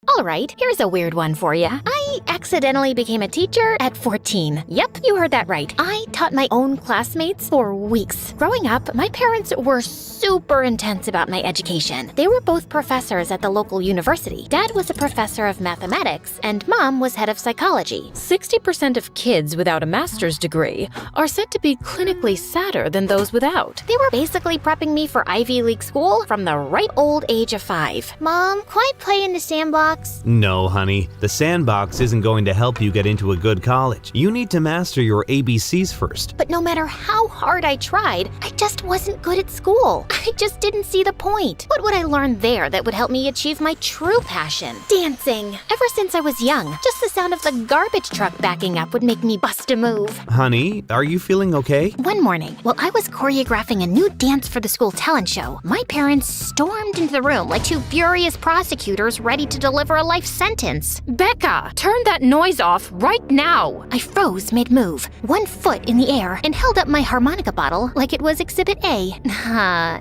Alright, here's a weird one for you. I accidentally became a teacher at 14. Yep, you heard that right. I taught my own classmates for weeks. Growing up, my parents were super intense about my education. They were both professors at the local university. Dad was a professor of mathematics, and Mom was head of psychology. 60% of kids without a master's degree are said to be clinically sadder than those without. They were basically prepping me for Ivy League school from the ripe old age of 5. Mom, can I play in the sandbox? No, honey. The sandbox isn't going to help you get into a good college. You need to master your ABCs first. But no matter how hard I tried, I just wasn't good at school. I just didn't see the point. What would I learn there that would help me achieve my true passion? Dancing. Ever since I was young, just the sound of the garbage truck backing up would make me bust a move. Honey, are you feeling okay? One morning, while I was choreographing a new dance for the school talent show, my parents stormed into the room like two furious prosecutors ready to deliver a life sentence. Becca, turn that noise off right now! I froze mid-move, one foot in the air, and held up my harmonica bottle like it was Exhibit A.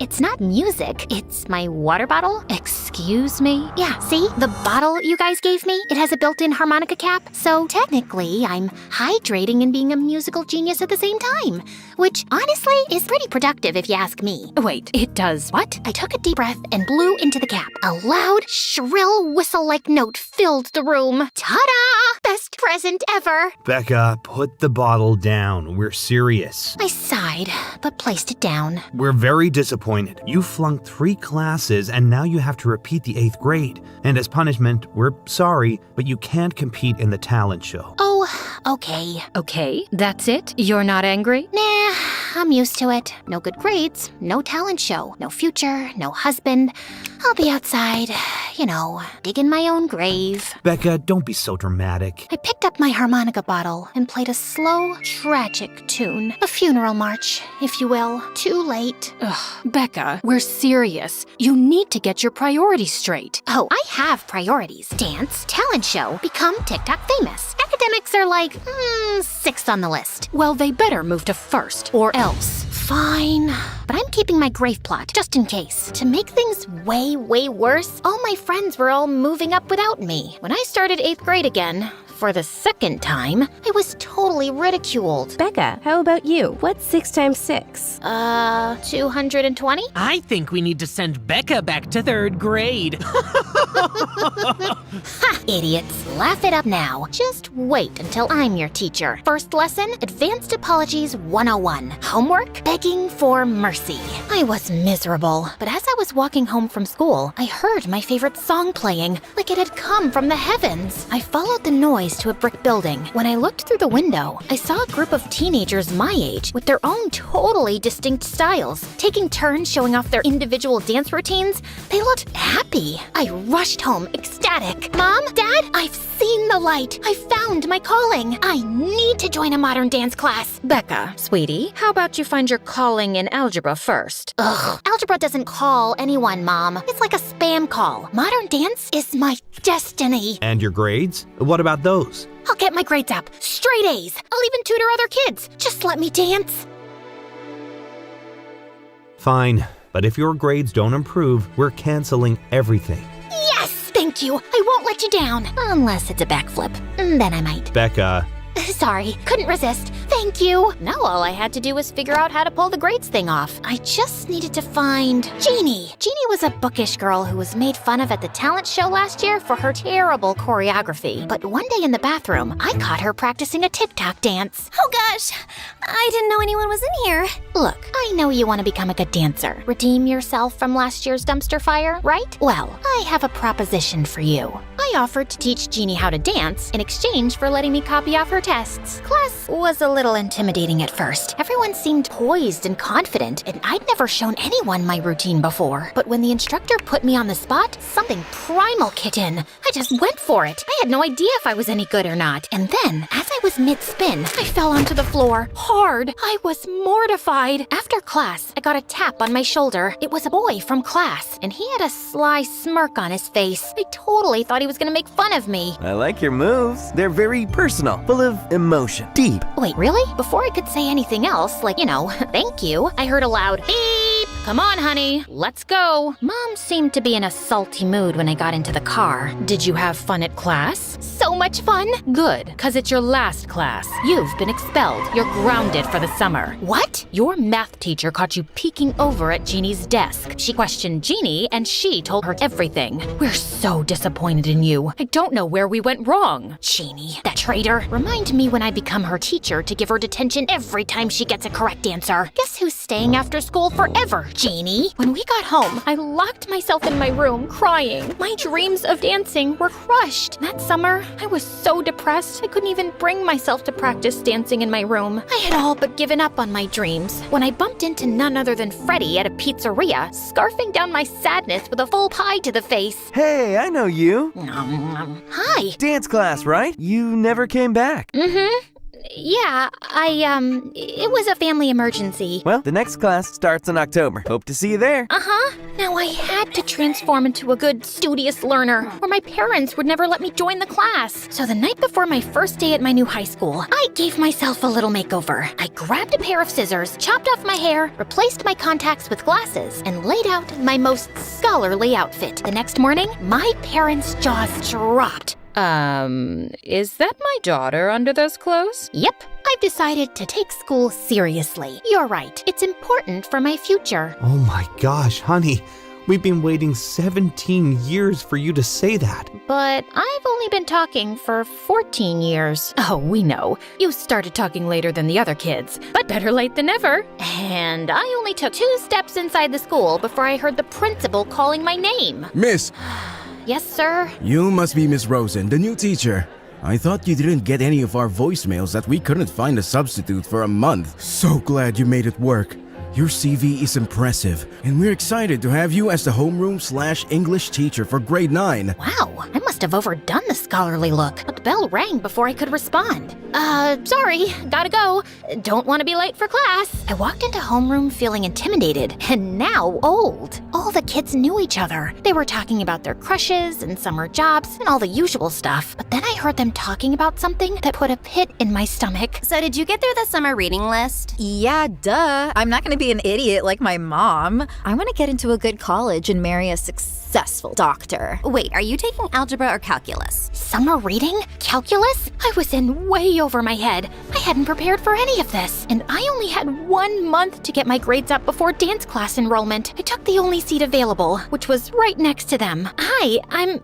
It's not music, it's my water bottle. Excuse me? Yeah, see? The bottle you guys gave me? It has a built-in harmonica cap, so technically I'm hydrating and being a musical genius at the same time, which honestly is pretty productive if you ask me. Wait, it does what? I took a deep breath and blew into the cap. A loud, shrill whistle-like note filled the room. Ta-da! Best present ever! Becca, put the bottle down. We're serious. I sighed, but placed it down. We're very disappointed. You flunked 3 classes and now you have to repeat the 8th grade. And as punishment, we're sorry, but you can't compete in the talent show. Oh, okay. Okay, that's it? You're not angry? Nah, I'm used to it. No good grades, no talent show, no future, no husband. I'll be outside, digging my own grave. Becca, don't be so dramatic. I picked up my harmonica bottle and played a slow, tragic tune. A funeral march, if you will. Too late. Ugh, Becca, we're serious. You need to get your priorities straight. Oh, I have priorities. Dance, talent show, become TikTok famous. Academics are like, 6th on the list. Well, they better move to first, or else. Fine, but I'm keeping my grave plot, just in case. To make things way, way worse, all my friends were all moving up without me. When I started 8th grade again, for the 2nd time, I was totally ridiculed. Becca, how about you? What's 6 times 6? 220? I think we need to send Becca back to 3rd grade. Ha, idiots. Laugh it up now. Just wait until I'm your teacher. First lesson, Advanced Apologies 101. Homework, begging for mercy. I was miserable, but as I was walking home from school, I heard my favorite song playing, like it had come from the heavens. I followed the noise to a brick building. When I looked through the window, I saw a group of teenagers my age with their own totally distinct styles, taking turns showing off their individual dance routines. They looked happy. I rushed home, ecstatic. Mom, Dad, I've seen the light. I found my calling. I need to join a modern dance class. Becca, sweetie, how about you find your calling in algebra first? Ugh, algebra doesn't call anyone, Mom. It's like a spam call. Modern dance is my destiny. And your grades? What about those? I'll get my grades up. Straight A's. I'll even tutor other kids. Just let me dance. Fine, but if your grades don't improve, we're canceling everything. Yes, thank you. I won't let you down. Unless it's a backflip. Then I might. Becca. Sorry, couldn't resist. Thank you. Now all I had to do was figure out how to pull the grades thing off. I just needed to find Jeannie. Jeannie was a bookish girl who was made fun of at the talent show last year for her terrible choreography. But one day in the bathroom, I caught her practicing a TikTok dance. Oh gosh, I didn't know anyone was in here. Look, I know you want to become a good dancer. Redeem yourself from last year's dumpster fire, right? Well, I have a proposition for you. I offered to teach Jeannie how to dance in exchange for letting me copy off her tests. Class was a little intimidating at first. Everyone seemed poised and confident, and I'd never shown anyone my routine before. But when the instructor put me on the spot, something primal kicked in. I just went for it. I had no idea if I was any good or not. And then, as I was mid-spin, I fell onto the floor, hard. I was mortified. After class, I got a tap on my shoulder. It was a boy from class, and he had a sly smirk on his face. I totally thought he was gonna make fun of me. I like your moves. They're very personal, full of emotion, deep. Wait, really? Before I could say anything else, like, thank you, I heard a loud beep Come on, honey, let's go. Mom seemed to be in a salty mood when I got into the car. Did you have fun at class? So much fun. Good, because it's your last class. You've been expelled. You're grounded for the summer. What? Your math teacher caught you peeking over at Jeannie's desk. She questioned Jeannie, and she told her everything. We're so disappointed in you. I don't know where we went wrong. Jeannie, that traitor. Remind me when I become her teacher to give her detention every time she gets a correct answer. Guess who's staying after school forever, Jeannie? When we got home, I locked myself in my room crying. My dreams of dancing were crushed. That summer, I was so depressed I couldn't even bring myself to practice dancing in my room. I had all but given up on my dreams when I bumped into none other than Freddie at a pizzeria, scarfing down my sadness with a full pie to the face. Hey, I know you. Hi. Dance class, right? You never came back. Yeah, it was a family emergency. Well, the next class starts in October. Hope to see you there. Now I had to transform into a good, studious learner, or my parents would never let me join the class. So the night before my first day at my new high school, I gave myself a little makeover. I grabbed a pair of scissors, chopped off my hair, replaced my contacts with glasses, and laid out my most scholarly outfit. The next morning, my parents' jaws dropped. Is that my daughter under those clothes? Yep, I've decided to take school seriously. You're right, it's important for my future. Oh my gosh, honey. We've been waiting 17 years for you to say that. But I've only been talking for 14 years. Oh, we know. You started talking later than the other kids, but better late than never. And I only took 2 steps inside the school before I heard the principal calling my name. Miss, Yes, sir? you must be Miss Rosen, the new teacher. I thought you didn't get any of our voicemails that we couldn't find a substitute for a month. So glad you made it work. Your CV is impressive, and we're excited to have you as the homeroom/English teacher for grade 9. Wow, I must have overdone the scholarly look, but the bell rang before I could respond. Sorry, gotta go. Don't want to be late for class. I walked into homeroom feeling intimidated, and now old. All the kids knew each other. They were talking about their crushes and summer jobs and all the usual stuff. But then I heard them talking about something that put a pit in my stomach. So did you get through the summer reading list? Yeah, duh. I'm not gonna be an idiot like my mom. I want to get into a good college and marry a successful doctor. Wait, are you taking algebra or calculus? Summer reading? Calculus? I was in way over my head. I hadn't prepared for any of this, and I only had 1 month to get my grades up before dance class enrollment. I took the only seat available, which was right next to them. Hi, I'm...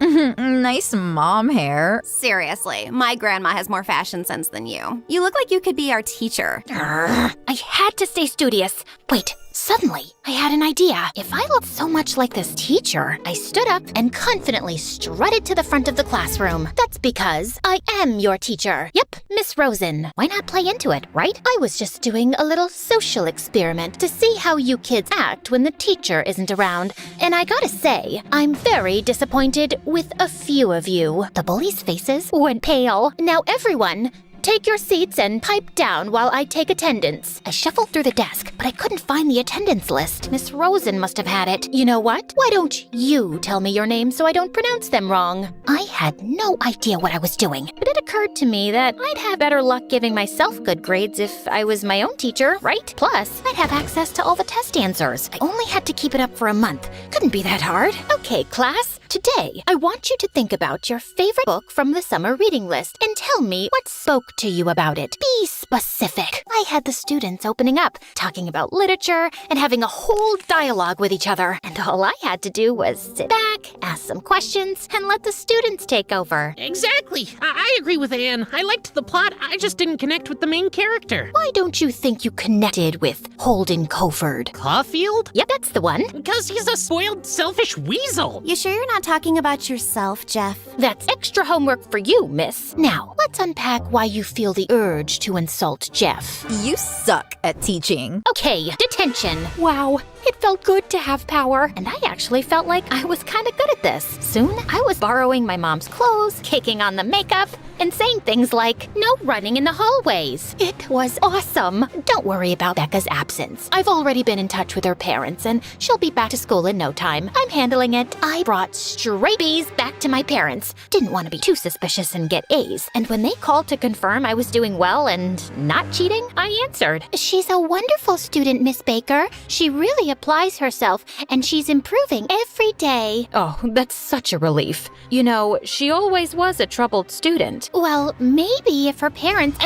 Nice mom hair. Seriously, my grandma has more fashion sense than you. You look like you could be our teacher. I had to stay studious. Wait, suddenly, I had an idea. If I looked so much like this teacher, I stood up and confidently strutted to the front of the classroom. That's because I am your teacher. Yep, Miss Rosen. Why not play into it, right? I was just doing a little social experiment to see how you kids act when the teacher isn't around. And I gotta say, I'm very disappointed with a few of you. The bullies' faces went pale. Now everyone, take your seats and pipe down while I take attendance. I shuffled through the desk, but I couldn't find the attendance list. Miss Rosen must have had it. You know what? Why don't you tell me your name so I don't pronounce them wrong? I had no idea what I was doing, but it occurred to me that I'd have better luck giving myself good grades if I was my own teacher, right? Plus, I'd have access to all the test answers. I only had to keep it up for a month. Couldn't be that hard. Okay, class. Today, I want you to think about your favorite book from the summer reading list and tell me what spoke to you about it. Be specific. I had the students opening up, talking about literature, and having a whole dialogue with each other. And all I had to do was sit back, ask some questions, and let the students take over. Exactly. I agree with Anne. I liked the plot. I just didn't connect with the main character. Why don't you think you connected with Holden Coford? Caulfield? Yep, that's the one. Because he's a spoiled, selfish weasel. You sure you're not talking about yourself, Jeff? That's extra homework for you, miss. Now, let's unpack why you feel the urge to insult Jeff. You suck at teaching. Okay, detention. Wow, it felt good to have power, and I actually felt like I was kind of good at this. Soon, I was borrowing my mom's clothes, kicking on the makeup, and saying things like, no running in the hallways. It was awesome. Don't worry about Becca's absence. I've already been in touch with her parents, and she'll be back to school in no time. I'm handling it. I brought straight B's back to my parents. Didn't want to be too suspicious and get A's. And when they called to confirm I was doing well and not cheating, I answered. She's a wonderful student, Miss Baker. She really applies herself, and she's improving every day. Oh, that's such a relief. You know, she always was a troubled student. Well, maybe if her parents...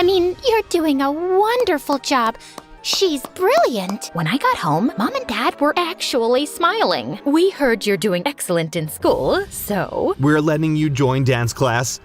you're doing a wonderful job. She's brilliant. When I got home, Mom and Dad were actually smiling. We heard you're doing excellent in school, so... We're letting you join dance class.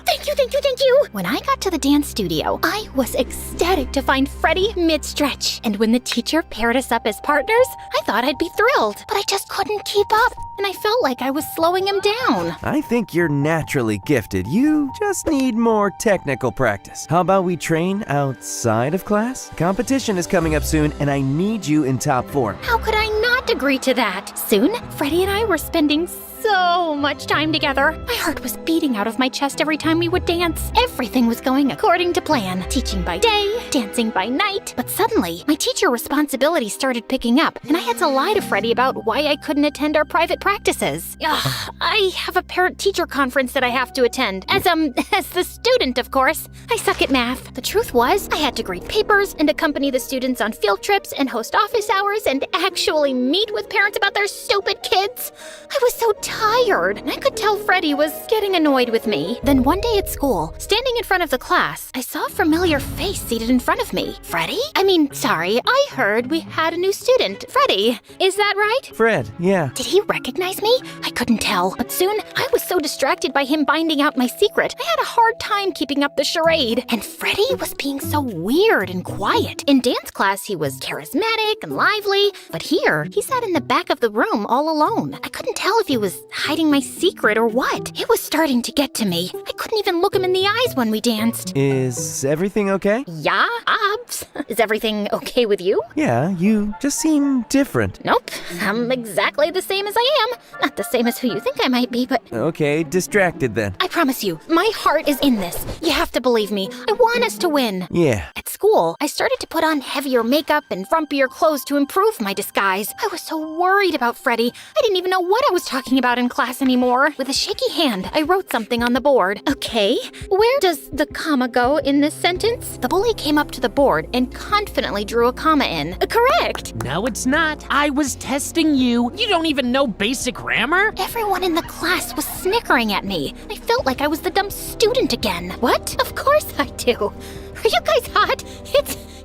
Thank you, thank you, thank you. When I got to the dance studio, I was ecstatic to find Freddie mid-stretch. And when the teacher paired us up as partners, I thought I'd be thrilled, but I just couldn't keep up, and I felt like I was slowing him down. I think you're naturally gifted. You just need more technical practice. How about we train outside of class? Competition is coming up soon, and I need you in top form. How could I not agree to that? Soon, Freddie and I were spending so much time together. My heart was beating out of my chest every time we would dance. Everything was going according to plan. Teaching by day, dancing by night. But suddenly, my teacher responsibilities started picking up, and I had to lie to Freddie about why I couldn't attend our private practices. I have a parent-teacher conference that I have to attend. As the student, of course. I suck at math. The truth was, I had to grade papers and accompany the students on field trips and host office hours and actually meet with parents about their stupid kids. I was so tired, and I could tell Freddie was getting annoyed with me. Then one day at school, standing in front of the class, I saw a familiar face seated in front of me. Freddie? I heard we had a new student. Freddie, is that right? Fred, yeah. Did he recognize me? I couldn't tell, but soon I was so distracted by him finding out my secret, I had a hard time keeping up the charade. And Freddie was being so weird and quiet. In dance class, he was charismatic and lively, but here, he sat in the back of the room all alone. I couldn't tell if he was hiding my secret or what. It was starting to get to me. I couldn't even look him in the eyes when we danced. Is everything okay? Yeah, Obs. Is everything okay with you? Yeah, you just seem different. Nope. I'm exactly the same as I am. Not the same as who you think I might be, but... Okay, distracted then. I promise you, my heart is in this. You have to believe me. I want us to win. Yeah. At school, I started to put on heavier makeup and frumpier clothes to improve my disguise. I was so worried about Freddie. I didn't even know what I was talking about in class anymore. With a shaky hand, I wrote something on the board. Okay, where does the comma go in this sentence? The bully came up to the board and confidently drew a comma in. Correct! No, it's not. I was testing you. You don't even know basic grammar? Everyone in the class was snickering at me. I felt like I was the dumb student again. What? Of course I do. Are you guys hot?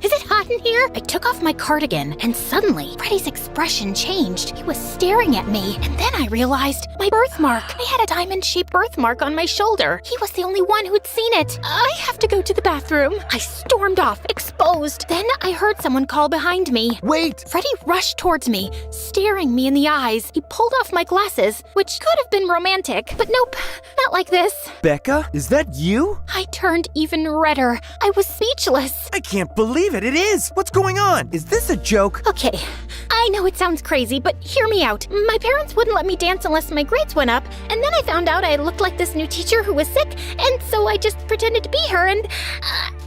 Is it hot in here? I took off my cardigan, and suddenly, Freddie's expression changed. He was staring at me, and then I realized my birthmark. I had a diamond-shaped birthmark on my shoulder. He was the only one who'd seen it. I have to go to the bathroom. I stormed off, exposed. Then I heard someone call behind me. Wait! Freddie rushed towards me, staring me in the eyes. He pulled off my glasses, which could have been romantic, but nope, not like this. Becca, is that you? I turned even redder. I was speechless. I can't believe it. It is. What's going on? Is this a joke? Okay, I know it sounds crazy, but hear me out. My parents wouldn't let me dance unless my grades went up, and then I found out I looked like this new teacher who was sick, and so I just pretended to be her, and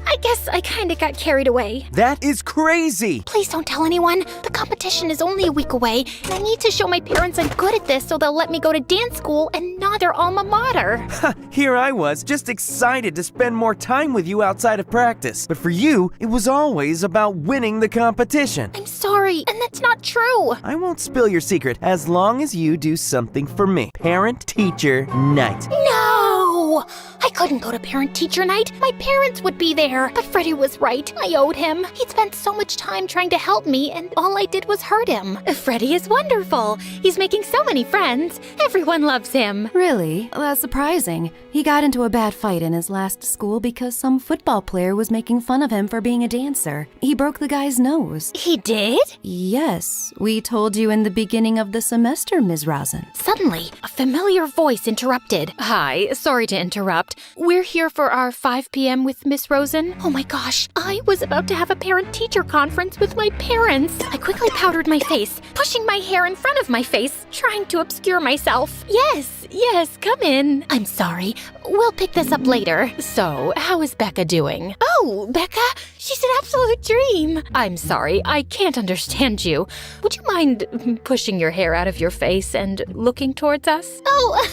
I guess I kinda got carried away. That is crazy. Please don't tell anyone. The competition is only a week away, and I need to show my parents I'm good at this so they'll let me go to dance school and not their alma mater. Here I was, just excited to spend more time with you outside of practice. But for you, it was always about winning the competition. I'm sorry, and that's not true. I won't spill your secret as long as you do something for me. Parent-teacher night. No! I couldn't go to parent-teacher night. My parents would be there. But Freddie was right. I owed him. He'd spent so much time trying to help me, and all I did was hurt him. Freddie is wonderful. He's making so many friends. Everyone loves him. Really? That's surprising. He got into a bad fight in his last school because some football player was making fun of him for being a dancer. He broke the guy's nose. He did? Yes. We told you in the beginning of the semester, Ms. Rosen. Suddenly, a familiar voice interrupted. Hi, sorry to interrupt. We're here for our 5 p.m. with Miss Rosen. Oh my gosh, I was about to have a parent-teacher conference with my parents. I quickly powdered my face, pushing my hair in front of my face, trying to obscure myself. Yes, come in. I'm sorry. We'll pick this up later. So, how is Becca doing? Oh, Becca, she's an absolute dream. I'm sorry, I can't understand you. Would you mind pushing your hair out of your face and looking towards us? Oh,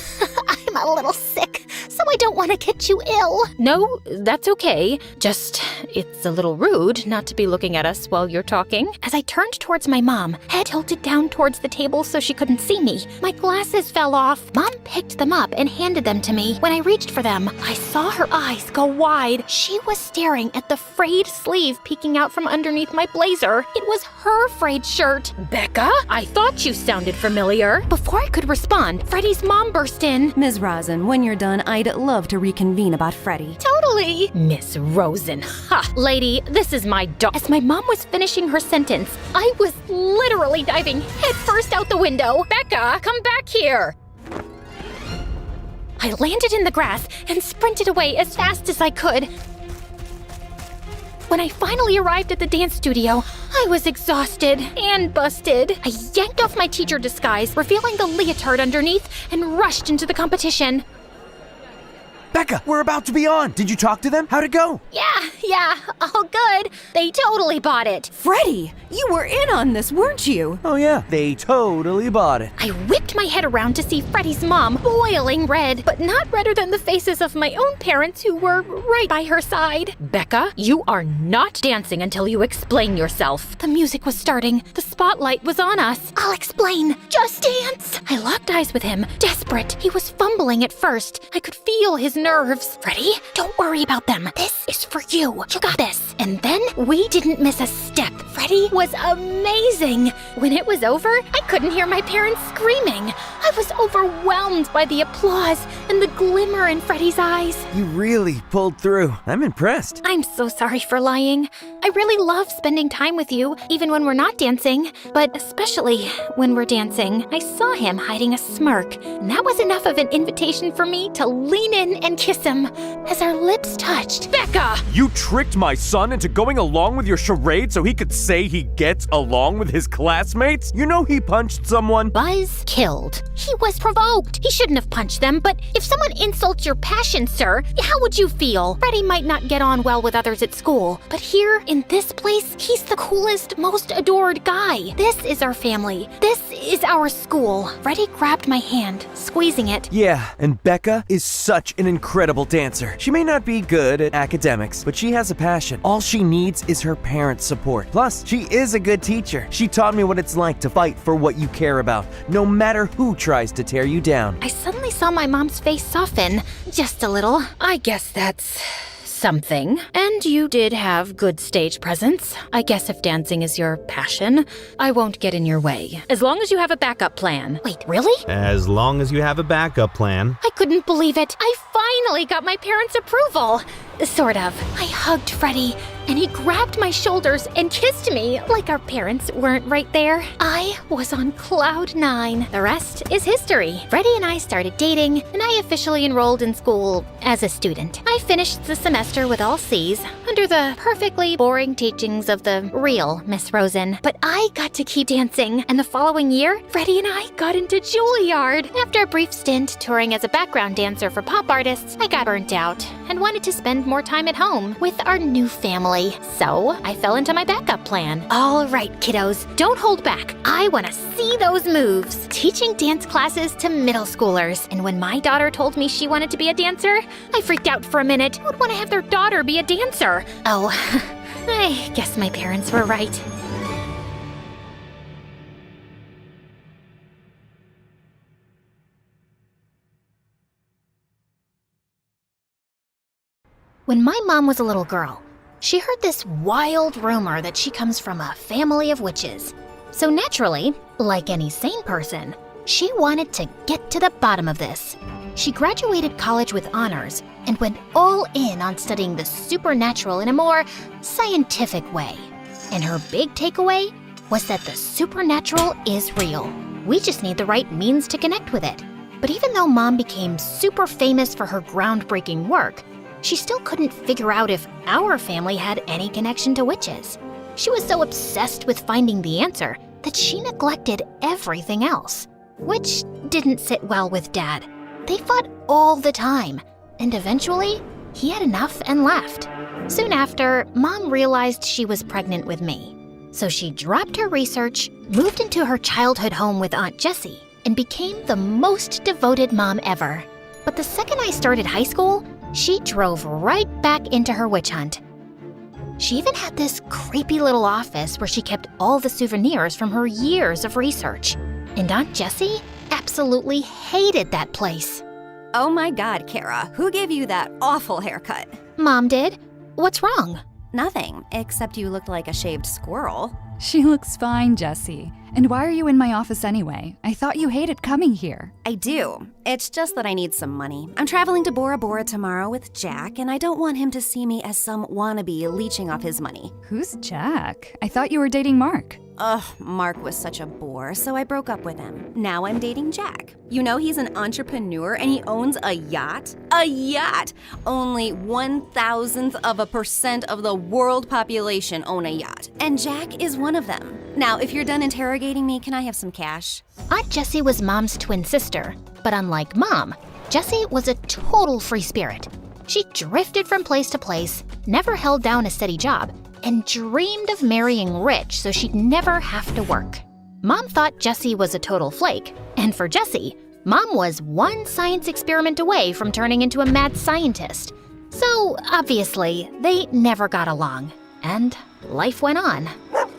I'm a little sick, so I don't want want to get you ill. No, that's okay. Just, it's a little rude not to be looking at us while you're talking. As I turned towards my mom, head tilted down towards the table so she couldn't see me, my glasses fell off. Mom picked them up and handed them to me. When I reached for them, I saw her eyes go wide. She was staring at the frayed sleeve peeking out from underneath my blazer. It was her frayed shirt. Becca, I thought you sounded familiar. Before I could respond, Freddie's mom burst in. Ms. Rosen, when you're done, I'd love to reconvene about Freddie. Totally. Miss Rosen, ha! Lady, this is my dog. As my mom was finishing her sentence, I was literally diving headfirst out the window. Becca, come back here. I landed in the grass and sprinted away as fast as I could. When I finally arrived at the dance studio, I was exhausted and busted. I yanked off my teacher disguise, revealing the leotard underneath, and rushed into the competition. Becca, we're about to be on. Did you talk to them? How'd it go? Yeah, all good. They totally bought it. Freddie, you were in on this, weren't you? Oh yeah, they totally bought it. I whipped my head around to see Freddie's mom, boiling red, but not redder than the faces of my own parents who were right by her side. Becca, you are not dancing until you explain yourself. The music was starting. The spotlight was on us. I'll explain. Just dance. I locked eyes with him, desperate. He was fumbling at first. I could feel his nerves. Freddie, don't worry about them. This is for you. You got this. And then we didn't miss a step. Freddie was amazing. When it was over, I couldn't hear my parents screaming. I was overwhelmed by the applause and the glimmer in Freddie's eyes. You really pulled through. I'm impressed. I'm so sorry for lying. I really love spending time with you, even when we're not dancing. But especially when we're dancing, I saw him hiding a smirk. And that was enough of an invitation for me to lean in and kiss him. As our lips touched, Becca! You tricked my son into going along with your charade so he could say he gets along with his classmates? You know he punched someone? Buzz killed. He was provoked. He shouldn't have punched them, but if someone insults your passion, sir, how would you feel? Freddie might not get on well with others at school, but here, in this place, he's the coolest, most adored guy. This is our family. This is our school. Freddie grabbed my hand, squeezing it. Yeah, and Becca is such an incredible dancer. She may not be good at academics, but she has a passion. All she needs is her parents' support. Plus, she is a good teacher. She taught me what it's like to fight for what you care about, no matter who tries to tear you down. I suddenly saw my mom's face soften, just a little. I guess that's something. And you did have good stage presence. I guess if dancing is your passion, I won't get in your way. As long as you have a backup plan. Wait, really? As long as you have a backup plan. I couldn't believe it. I finally got my parents' approval. Sort of. I hugged Freddie, and he grabbed my shoulders and kissed me like our parents weren't right there. I was on cloud 9. The rest is history. Freddie and I started dating, and I officially enrolled in school as a student. I finished the semester with all C's, under the perfectly boring teachings of the real Miss Rosen. But I got to keep dancing, and the following year, Freddie and I got into Juilliard. After a brief stint touring as a background dancer for pop artists, I got burnt out and wanted to spend more time at home with our new family. So I fell into my backup plan. All right, kiddos, don't hold back. I want to see those moves. Teaching dance classes to middle schoolers. And when my daughter told me she wanted to be a dancer, I freaked out for a minute. Who would want to have their daughter be a dancer? Oh, I guess my parents were right. When my mom was a little girl, she heard this wild rumor that she comes from a family of witches. So naturally, like any sane person, she wanted to get to the bottom of this. She graduated college with honors and went all in on studying the supernatural in a more scientific way. And her big takeaway was that the supernatural is real. We just need the right means to connect with it. But even though Mom became super famous for her groundbreaking work, she still couldn't figure out if our family had any connection to witches. She was so obsessed with finding the answer that she neglected everything else, which didn't sit well with Dad. They fought all the time, and eventually, he had enough and left. Soon after, Mom realized she was pregnant with me. So she dropped her research, moved into her childhood home with Aunt Jessie, and became the most devoted mom ever. But the second I started high school, she drove right back into her witch hunt. She even had this creepy little office where she kept all the souvenirs from her years of research. And Aunt Jessie absolutely hated that place. Oh my God, Kara, who gave you that awful haircut? Mom did. What's wrong? Nothing, except you looked like a shaved squirrel. She looks fine, Jessie. And why are you in my office anyway? I thought you hated coming here. I do. It's just that I need some money. I'm traveling to Bora Bora tomorrow with Jack, and I don't want him to see me as some wannabe leeching off his money. Who's Jack? I thought you were dating Mark. Ugh, Mark was such a bore, so I broke up with him. Now I'm dating Jack. You know he's an entrepreneur and he owns a yacht? A yacht! Only 1,000% of the world population own a yacht, and Jack is one of them. Now, if you're done interrogating me, can I have some cash? Aunt Jessie was Mom's twin sister, but unlike Mom, Jessie was a total free spirit. She drifted from place to place, never held down a steady job, and dreamed of marrying rich so she'd never have to work. Mom thought Jessie was a total flake, and for Jessie, Mom was one science experiment away from turning into a mad scientist. So, obviously, they never got along, and life went on.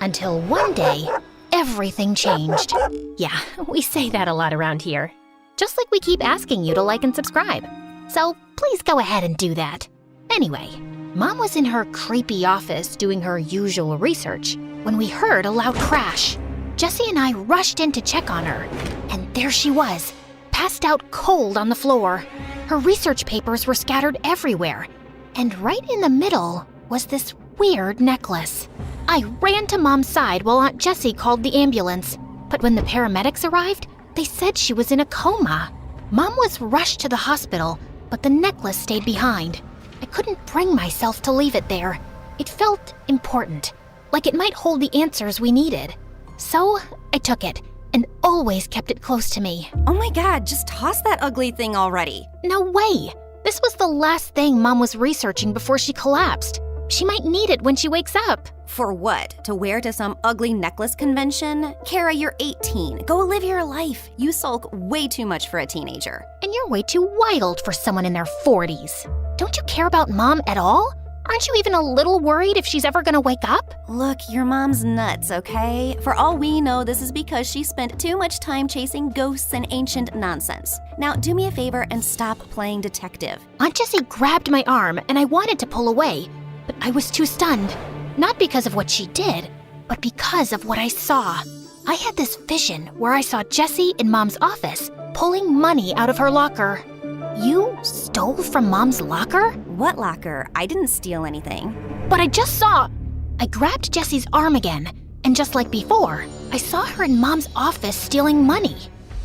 Until one day, everything changed. Yeah, we say that a lot around here. Just like we keep asking you to like and subscribe. So please go ahead and do that. Anyway, Mom was in her creepy office doing her usual research when we heard a loud crash. Jessie and I rushed in to check on her, and there she was, passed out cold on the floor. Her research papers were scattered everywhere, and right in the middle was this weird necklace. I ran to Mom's side while Aunt Jessie called the ambulance, but when the paramedics arrived, they said she was in a coma. Mom was rushed to the hospital, but the necklace stayed behind. I couldn't bring myself to leave it there. It felt important, like it might hold the answers we needed. So I took it and always kept it close to me. Oh my God, just toss that ugly thing already. No way! This was the last thing Mom was researching before she collapsed. She might need it when she wakes up. For what? To wear to some ugly necklace convention? Kara, you're 18. Go live your life. You sulk way too much for a teenager. And you're way too wild for someone in their 40s. Don't you care about Mom at all? Aren't you even a little worried if she's ever gonna wake up? Look, your mom's nuts, okay? For all we know, this is because she spent too much time chasing ghosts and ancient nonsense. Now, do me a favor and stop playing detective. Aunt Jessie grabbed my arm and I wanted to pull away, but I was too stunned. Not because of what she did, but because of what I saw. I had this vision where I saw Jessie in Mom's office pulling money out of her locker. You stole from Mom's locker? What locker? I didn't steal anything. But I just saw... I grabbed Jessie's arm again, and just like before, I saw her in Mom's office stealing money.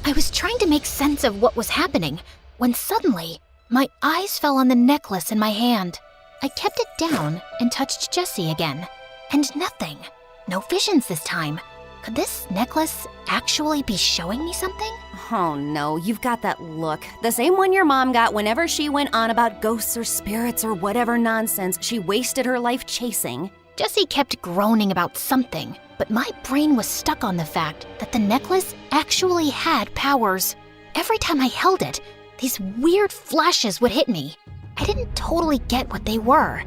I was trying to make sense of what was happening, when suddenly, my eyes fell on the necklace in my hand. I kept it down and touched Jessie again, and nothing. No visions this time. Could this necklace actually be showing me something? Oh no, you've got that look. The same one your mom got whenever she went on about ghosts or spirits or whatever nonsense she wasted her life chasing. Jessie kept groaning about something, but my brain was stuck on the fact that the necklace actually had powers. Every time I held it, these weird flashes would hit me. I didn't totally get what they were.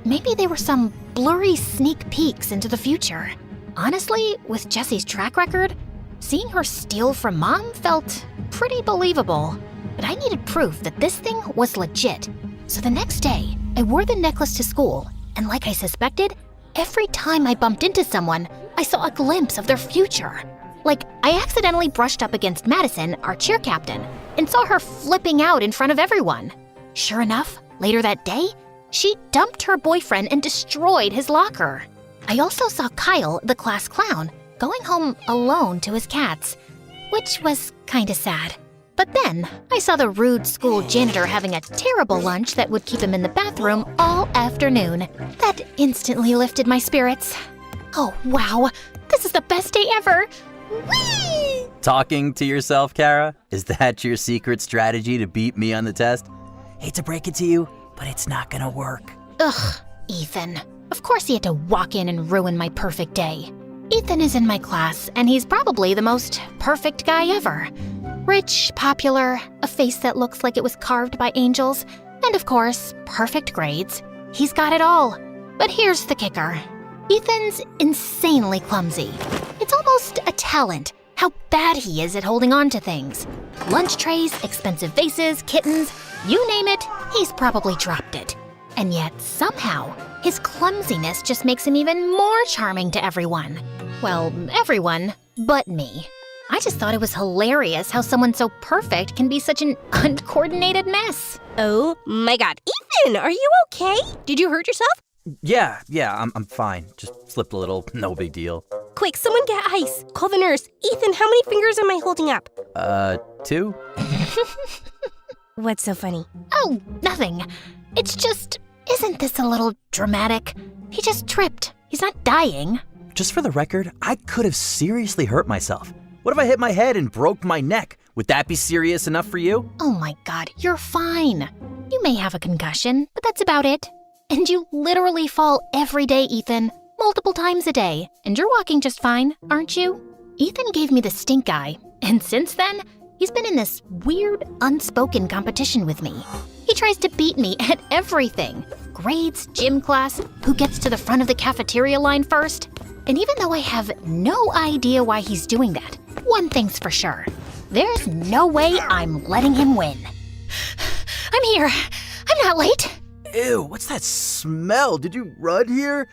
Maybe they were some blurry sneak peeks into the future. Honestly, with Jessie's track record, seeing her steal from Mom felt pretty believable. But I needed proof that this thing was legit. So the next day, I wore the necklace to school, and like I suspected, every time I bumped into someone, I saw a glimpse of their future. Like, I accidentally brushed up against Madison, our cheer captain, and saw her flipping out in front of everyone. Sure enough, later that day, she dumped her boyfriend and destroyed his locker. I also saw Kyle, the class clown, going home alone to his cats, which was kinda sad. But then, I saw the rude school janitor having a terrible lunch that would keep him in the bathroom all afternoon. That instantly lifted my spirits. Oh wow, this is the best day ever! Whee! Talking to yourself, Kara? Is that your secret strategy to beat me on the test? Hate to break it to you, but it's not gonna work. Ugh, Ethan. Of course he had to walk in and ruin my perfect day. Ethan is in my class, and he's probably the most perfect guy ever. Rich, popular, a face that looks like it was carved by angels, And of course, perfect grades. He's got it all. But here's the kicker. Ethan's insanely clumsy. It's almost a talent how bad he is at holding on to things. Lunch trays, expensive vases, kittens, you name it, he's probably dropped it. And yet, somehow, his clumsiness just makes him even more charming to everyone. Well, everyone but me. I just thought it was hilarious how someone so perfect can be such an uncoordinated mess. Oh my god. Ethan, are you okay? Did you hurt yourself? Yeah, I'm fine. Just slipped a little, no big deal. Quick, someone get ice. Call the nurse. Ethan, how many fingers am I holding up? 2? What's so funny? Oh, nothing. It's just, isn't this a little dramatic? He just tripped. He's not dying. Just for the record, I could have seriously hurt myself. What if I hit my head and broke my neck? Would that be serious enough for you? Oh my god, you're fine. You may have a concussion, but that's about it. And you literally fall every day, Ethan. Multiple times a day. And you're walking just fine, aren't you? Ethan gave me the stink eye. And since then, he's been in this weird, unspoken competition with me. He tries to beat me at everything. Grades, gym class, who gets to the front of the cafeteria line first. And even though I have no idea why he's doing that, one thing's for sure. There's no way I'm letting him win. I'm here. I'm not late. Ew, what's that smell? Did you run here?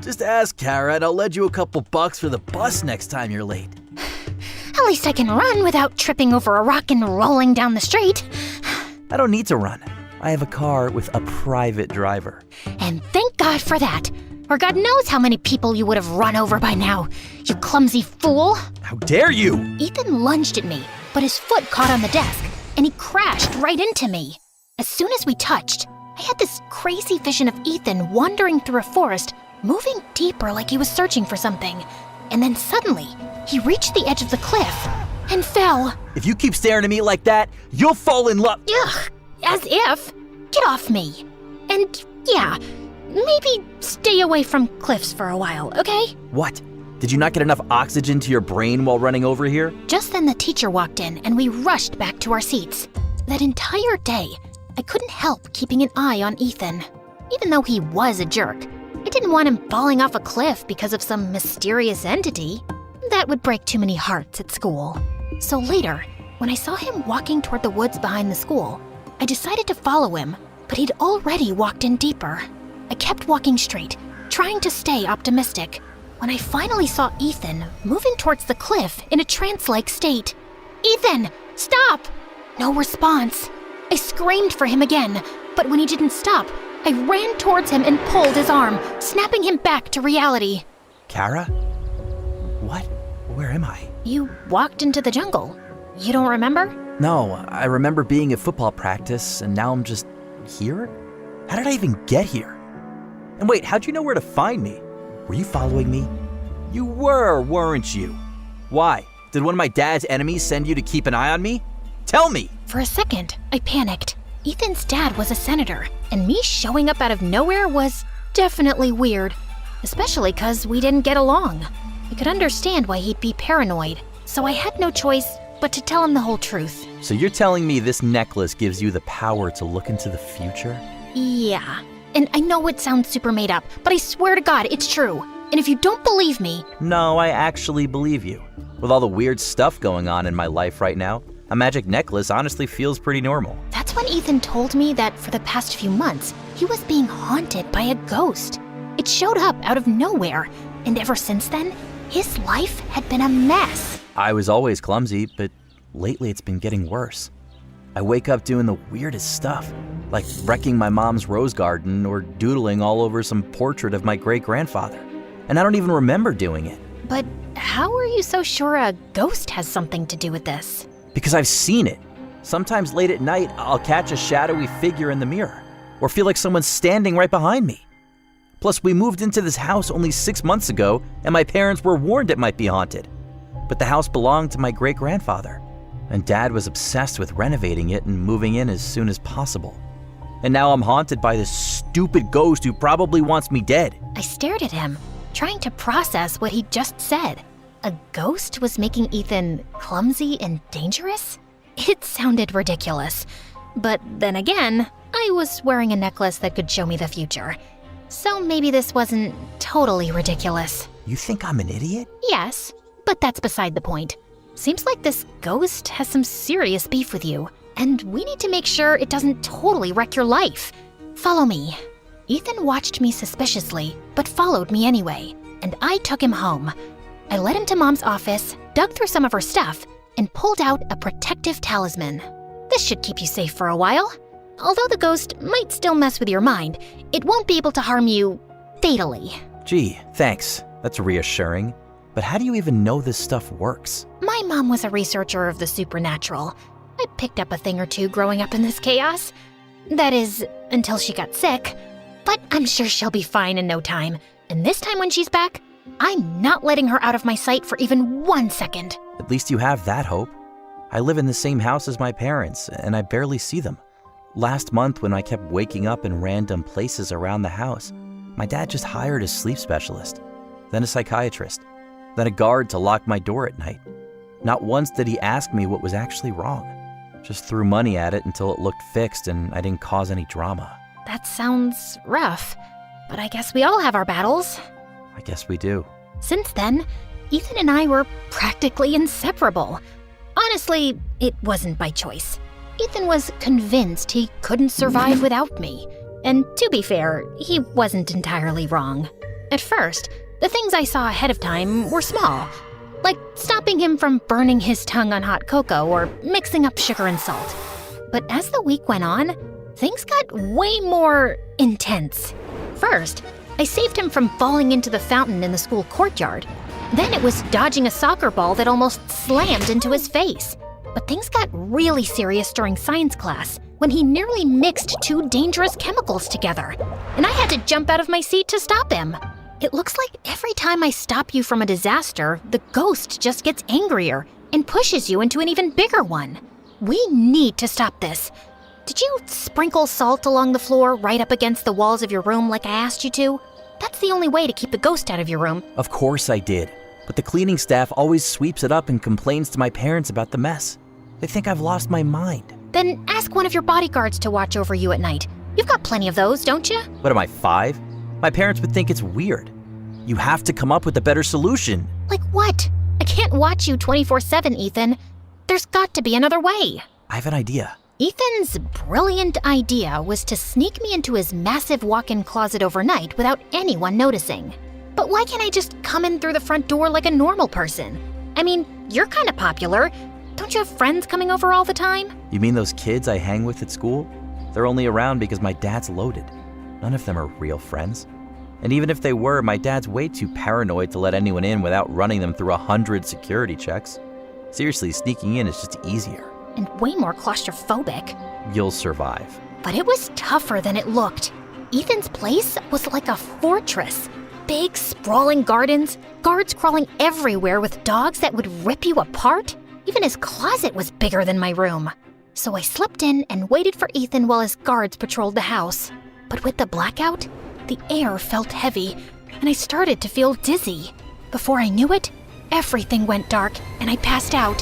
Just ask Kara and I'll lend you a couple bucks for the bus next time you're late. At least I can run without tripping over a rock and rolling down the street. I don't need to run. I have a car with a private driver. And thank God for that. Or God knows how many people you would have run over by now, you clumsy fool. How dare you? Ethan lunged at me, but his foot caught on the desk, and he crashed right into me. As soon as we touched, I had this crazy vision of Ethan wandering through a forest, moving deeper like he was searching for something. And then suddenly, he reached the edge of the cliff and fell. If you keep staring at me like that, you'll fall in love. Ugh, as if. Get off me. And yeah, maybe stay away from cliffs for a while, okay? What? Did you not get enough oxygen to your brain while running over here? Just then the teacher walked in and we rushed back to our seats. That entire day, I couldn't help keeping an eye on Ethan. Even though he was a jerk, I didn't want him falling off a cliff because of some mysterious entity. That would break too many hearts at school. So later, when I saw him walking toward the woods behind the school, I decided to follow him, but he'd already walked in deeper. I kept walking straight, trying to stay optimistic, when I finally saw Ethan moving towards the cliff in a trance-like state. Ethan, stop! No response. I screamed for him again, but when he didn't stop, I ran towards him and pulled his arm, snapping him back to reality. Kara? What? Where am I? You walked into the jungle. You don't remember? No, I remember being at football practice, and now I'm just here? How did I even get here? And wait, how'd you know where to find me? Were you following me? You were, weren't you? Why? Did one of my dad's enemies send you to keep an eye on me? Tell me! For a second, I panicked. Ethan's dad was a senator, and me showing up out of nowhere was definitely weird, especially because we didn't get along. I could understand why he'd be paranoid, so I had no choice but to tell him the whole truth. So you're telling me this necklace gives you the power to look into the future? Yeah. And I know it sounds super made up, but I swear to God, it's true. And if you don't believe me... No, I actually believe you. With all the weird stuff going on in my life right now, a magic necklace honestly feels pretty normal. That's when Ethan told me that for the past few months, he was being haunted by a ghost. It showed up out of nowhere, and ever since then, his life had been a mess. I was always clumsy, but lately it's been getting worse. I wake up doing the weirdest stuff, like wrecking my mom's rose garden or doodling all over some portrait of my great-grandfather. And I don't even remember doing it. But how are you so sure a ghost has something to do with this? Because I've seen it. Sometimes late at night, I'll catch a shadowy figure in the mirror, or feel like someone's standing right behind me. Plus, we moved into this house only 6 months ago, and my parents were warned it might be haunted. But the house belonged to my great-grandfather, and Dad was obsessed with renovating it and moving in as soon as possible. And now I'm haunted by this stupid ghost who probably wants me dead. I stared at him, trying to process what he just said. A ghost was making Ethan clumsy and dangerous? It sounded ridiculous. But then again, I was wearing a necklace that could show me the future. So maybe this wasn't totally ridiculous. You think I'm an idiot? Yes, but that's beside the point. Seems like this ghost has some serious beef with you, and we need to make sure it doesn't totally wreck your life. Follow me. Ethan watched me suspiciously, but followed me anyway, and I took him home. I led him to Mom's office, dug through some of her stuff, and pulled out a protective talisman. This should keep you safe for a while. Although the ghost might still mess with your mind, it won't be able to harm you fatally. Gee, thanks. That's reassuring. But how do you even know this stuff works? My mom was a researcher of the supernatural. I picked up a thing or two growing up in this chaos. That is, until she got sick. But I'm sure she'll be fine in no time. And this time when she's back, I'm not letting her out of my sight for even 1 second. At least you have that hope. I live in the same house as my parents, and I barely see them. Last month, when I kept waking up in random places around the house, my dad just hired a sleep specialist, then a psychiatrist, then a guard to lock my door at night. Not once did he ask me what was actually wrong. Just threw money at it until it looked fixed and I didn't cause any drama. That sounds rough, but I guess we all have our battles. I guess we do. Since then, Ethan and I were practically inseparable. Honestly, it wasn't by choice. Ethan was convinced he couldn't survive without me. And to be fair, he wasn't entirely wrong. At first, the things I saw ahead of time were small, like stopping him from burning his tongue on hot cocoa or mixing up sugar and salt. But as the week went on, things got way more intense. First, I saved him from falling into the fountain in the school courtyard. Then it was dodging a soccer ball that almost slammed into his face. But things got really serious during science class when he nearly mixed 2 dangerous chemicals together, and I had to jump out of my seat to stop him. It looks like every time I stop you from a disaster, the ghost just gets angrier and pushes you into an even bigger one. We need to stop this. Did you sprinkle salt along the floor right up against the walls of your room like I asked you to? That's the only way to keep the ghost out of your room. Of course I did, but the cleaning staff always sweeps it up and complains to my parents about the mess. They think I've lost my mind. Then ask one of your bodyguards to watch over you at night. You've got plenty of those, don't you? What am I, 5? My parents would think it's weird. You have to come up with a better solution. Like what? I can't watch you 24/7, Ethan. There's got to be another way. I have an idea. Ethan's brilliant idea was to sneak me into his massive walk-in closet overnight without anyone noticing. But why can't I just come in through the front door like a normal person? I mean, you're kind of popular. Don't you have friends coming over all the time? You mean those kids I hang with at school? They're only around because my dad's loaded. None of them are real friends. And even if they were, my dad's way too paranoid to let anyone in without running them through 100 security checks. Seriously, sneaking in is just easier. And way more claustrophobic. You'll survive. But it was tougher than it looked. Ethan's place was like a fortress. Big, sprawling gardens, guards crawling everywhere with dogs that would rip you apart. Even his closet was bigger than my room. So I slipped in and waited for Ethan while his guards patrolled the house. But with the blackout, the air felt heavy, and I started to feel dizzy. Before I knew it, everything went dark, and I passed out.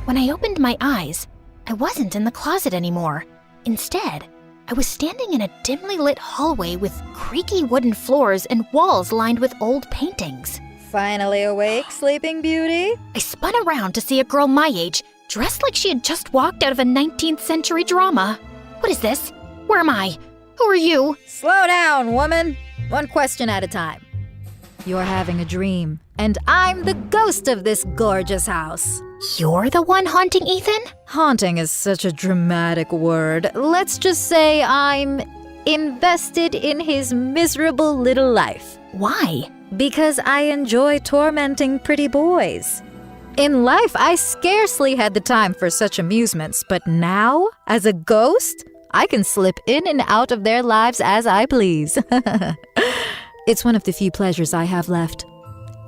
When I opened my eyes, I wasn't in the closet anymore. Instead, I was standing in a dimly lit hallway with creaky wooden floors and walls lined with old paintings. Finally awake, Sleeping Beauty? I spun around to see a girl my age, dressed like she had just walked out of a 19th century drama. What is this? Where am I? Who are you? Slow down, woman. One question at a time. You're having a dream, and I'm the ghost of this gorgeous house. You're the one haunting Ethan? Haunting is such a dramatic word. Let's just say I'm invested in his miserable little life. Why? Because I enjoy tormenting pretty boys. In life, I scarcely had the time for such amusements, but now, as a ghost, I can slip in and out of their lives as I please. It's one of the few pleasures I have left.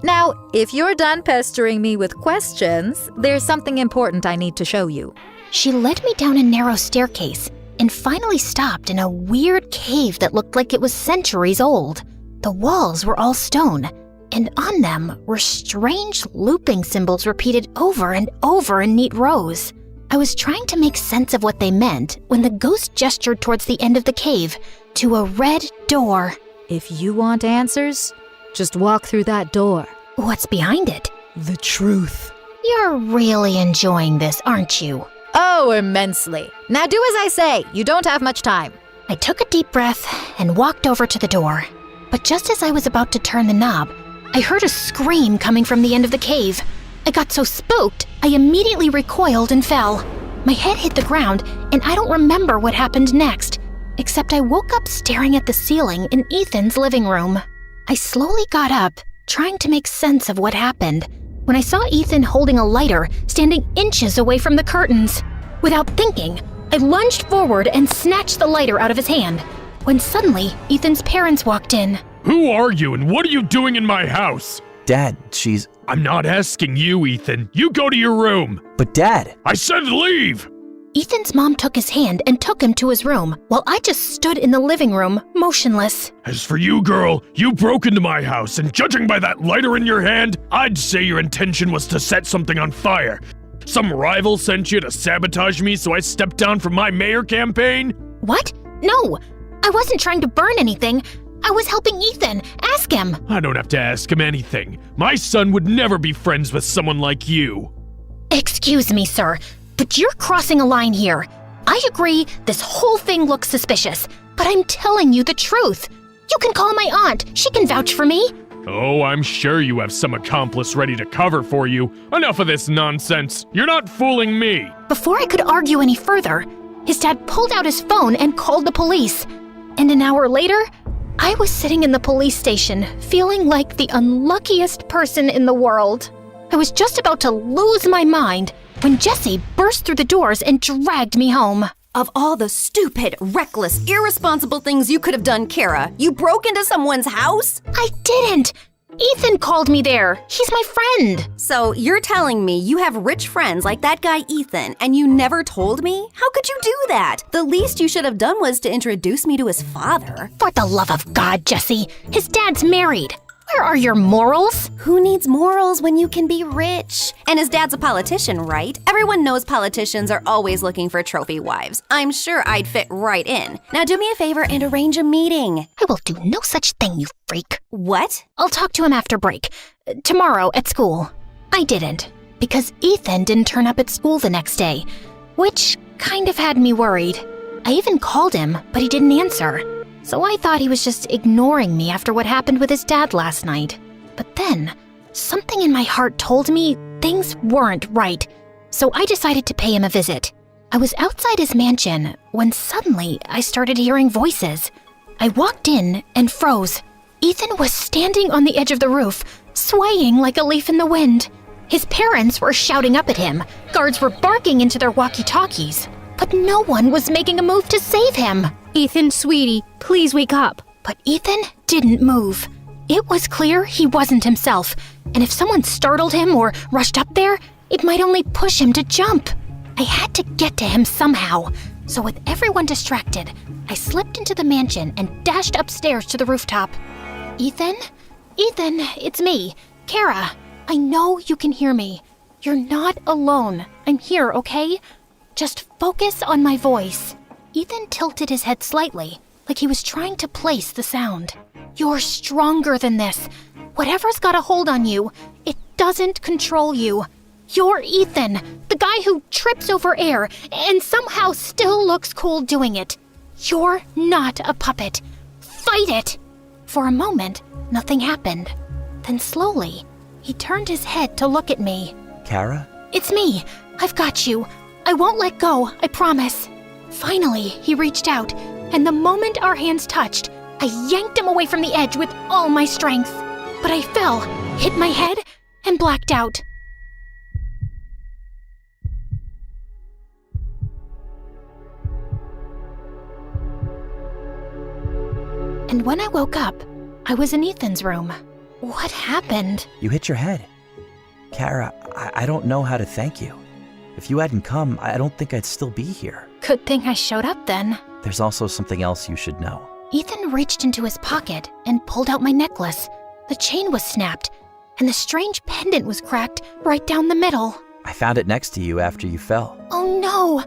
Now, if you're done pestering me with questions, there's something important I need to show you. She led me down a narrow staircase and finally stopped in a weird cave that looked like it was centuries old. The walls were all stone, and on them were strange looping symbols repeated over and over in neat rows. I was trying to make sense of what they meant when the ghost gestured towards the end of the cave, to a red door. If you want answers, just walk through that door. What's behind it? The truth. You're really enjoying this, aren't you? Oh, immensely. Now do as I say. You don't have much time. I took a deep breath and walked over to the door. But just as I was about to turn the knob, I heard a scream coming from the end of the cave. I got so spooked, I immediately recoiled and fell. My head hit the ground, and I don't remember what happened next, except I woke up staring at the ceiling in Ethan's living room. I slowly got up, trying to make sense of what happened, when I saw Ethan holding a lighter standing inches away from the curtains. Without thinking, I lunged forward and snatched the lighter out of his hand, when suddenly Ethan's parents walked in. Who are you and what are you doing in my house? Dad, I'm not asking you, Ethan. You go to your room. But Dad! I said leave! Ethan's mom took his hand and took him to his room, while I just stood in the living room, motionless. As for you, girl, you broke into my house, and judging by that lighter in your hand, I'd say your intention was to set something on fire. Some rival sent you to sabotage me, so I stepped down from my mayor campaign? What? No, I wasn't trying to burn anything. I was helping Ethan. Ask him. I don't have to ask him anything. My son would never be friends with someone like you. Excuse me, sir, but you're crossing a line here. I agree this whole thing looks suspicious, but I'm telling you the truth. You can call my aunt. She can vouch for me. Oh, I'm sure you have some accomplice ready to cover for you. Enough of this nonsense. You're not fooling me. Before I could argue any further, his dad pulled out his phone and called the police. And an hour later, I was sitting in the police station, feeling like the unluckiest person in the world. I was just about to lose my mind when Jesse burst through the doors and dragged me home. Of all the stupid, reckless, irresponsible things you could have done, Kara, you broke into someone's house? I didn't. Ethan called me there. He's my friend. So you're telling me you have rich friends like that guy Ethan, and you never told me? How could you do that? The least you should have done was to introduce me to his father. For the love of God, Jesse, his dad's married. Where are your morals? Who needs morals when you can be rich? And his dad's a politician, right? Everyone knows politicians are always looking for trophy wives. I'm sure I'd fit right in. Now do me a favor and arrange a meeting. I will do no such thing, you freak. What? I'll talk to him after break. Tomorrow at school. I didn't, because Ethan didn't turn up at school the next day, which kind of had me worried. I even called him, but he didn't answer. So I thought he was just ignoring me after what happened with his dad last night. But then, something in my heart told me things weren't right, so I decided to pay him a visit. I was outside his mansion when suddenly I started hearing voices. I walked in and froze. Ethan was standing on the edge of the roof, swaying like a leaf in the wind. His parents were shouting up at him. Guards were barking into their walkie-talkies. But no one was making a move to save him. Ethan, sweetie, please wake up. But Ethan didn't move. It was clear he wasn't himself, and if someone startled him or rushed up there, it might only push him to jump. I had to get to him somehow, so with everyone distracted, I slipped into the mansion and dashed upstairs to the rooftop. Ethan? Ethan, it's me, Kara. I know you can hear me. You're not alone. I'm here, okay? Just focus on my voice. Ethan tilted his head slightly, like he was trying to place the sound. You're stronger than this. Whatever's got a hold on you, it doesn't control you. You're Ethan, the guy who trips over air and somehow still looks cool doing it. You're not a puppet. Fight it! For a moment, nothing happened. Then slowly, he turned his head to look at me. Kara? It's me. I've got you. I won't let go, I promise. Finally, he reached out, and the moment our hands touched, I yanked him away from the edge with all my strength. But I fell, hit my head, and blacked out. And when I woke up, I was in Ethan's room. What happened? You hit your head. Kara, I don't know how to thank you. If you hadn't come, I don't think I'd still be here. Good thing I showed up then. There's also something else you should know. Ethan reached into his pocket and pulled out my necklace. The chain was snapped, and the strange pendant was cracked right down the middle. I found it next to you after you fell. Oh no!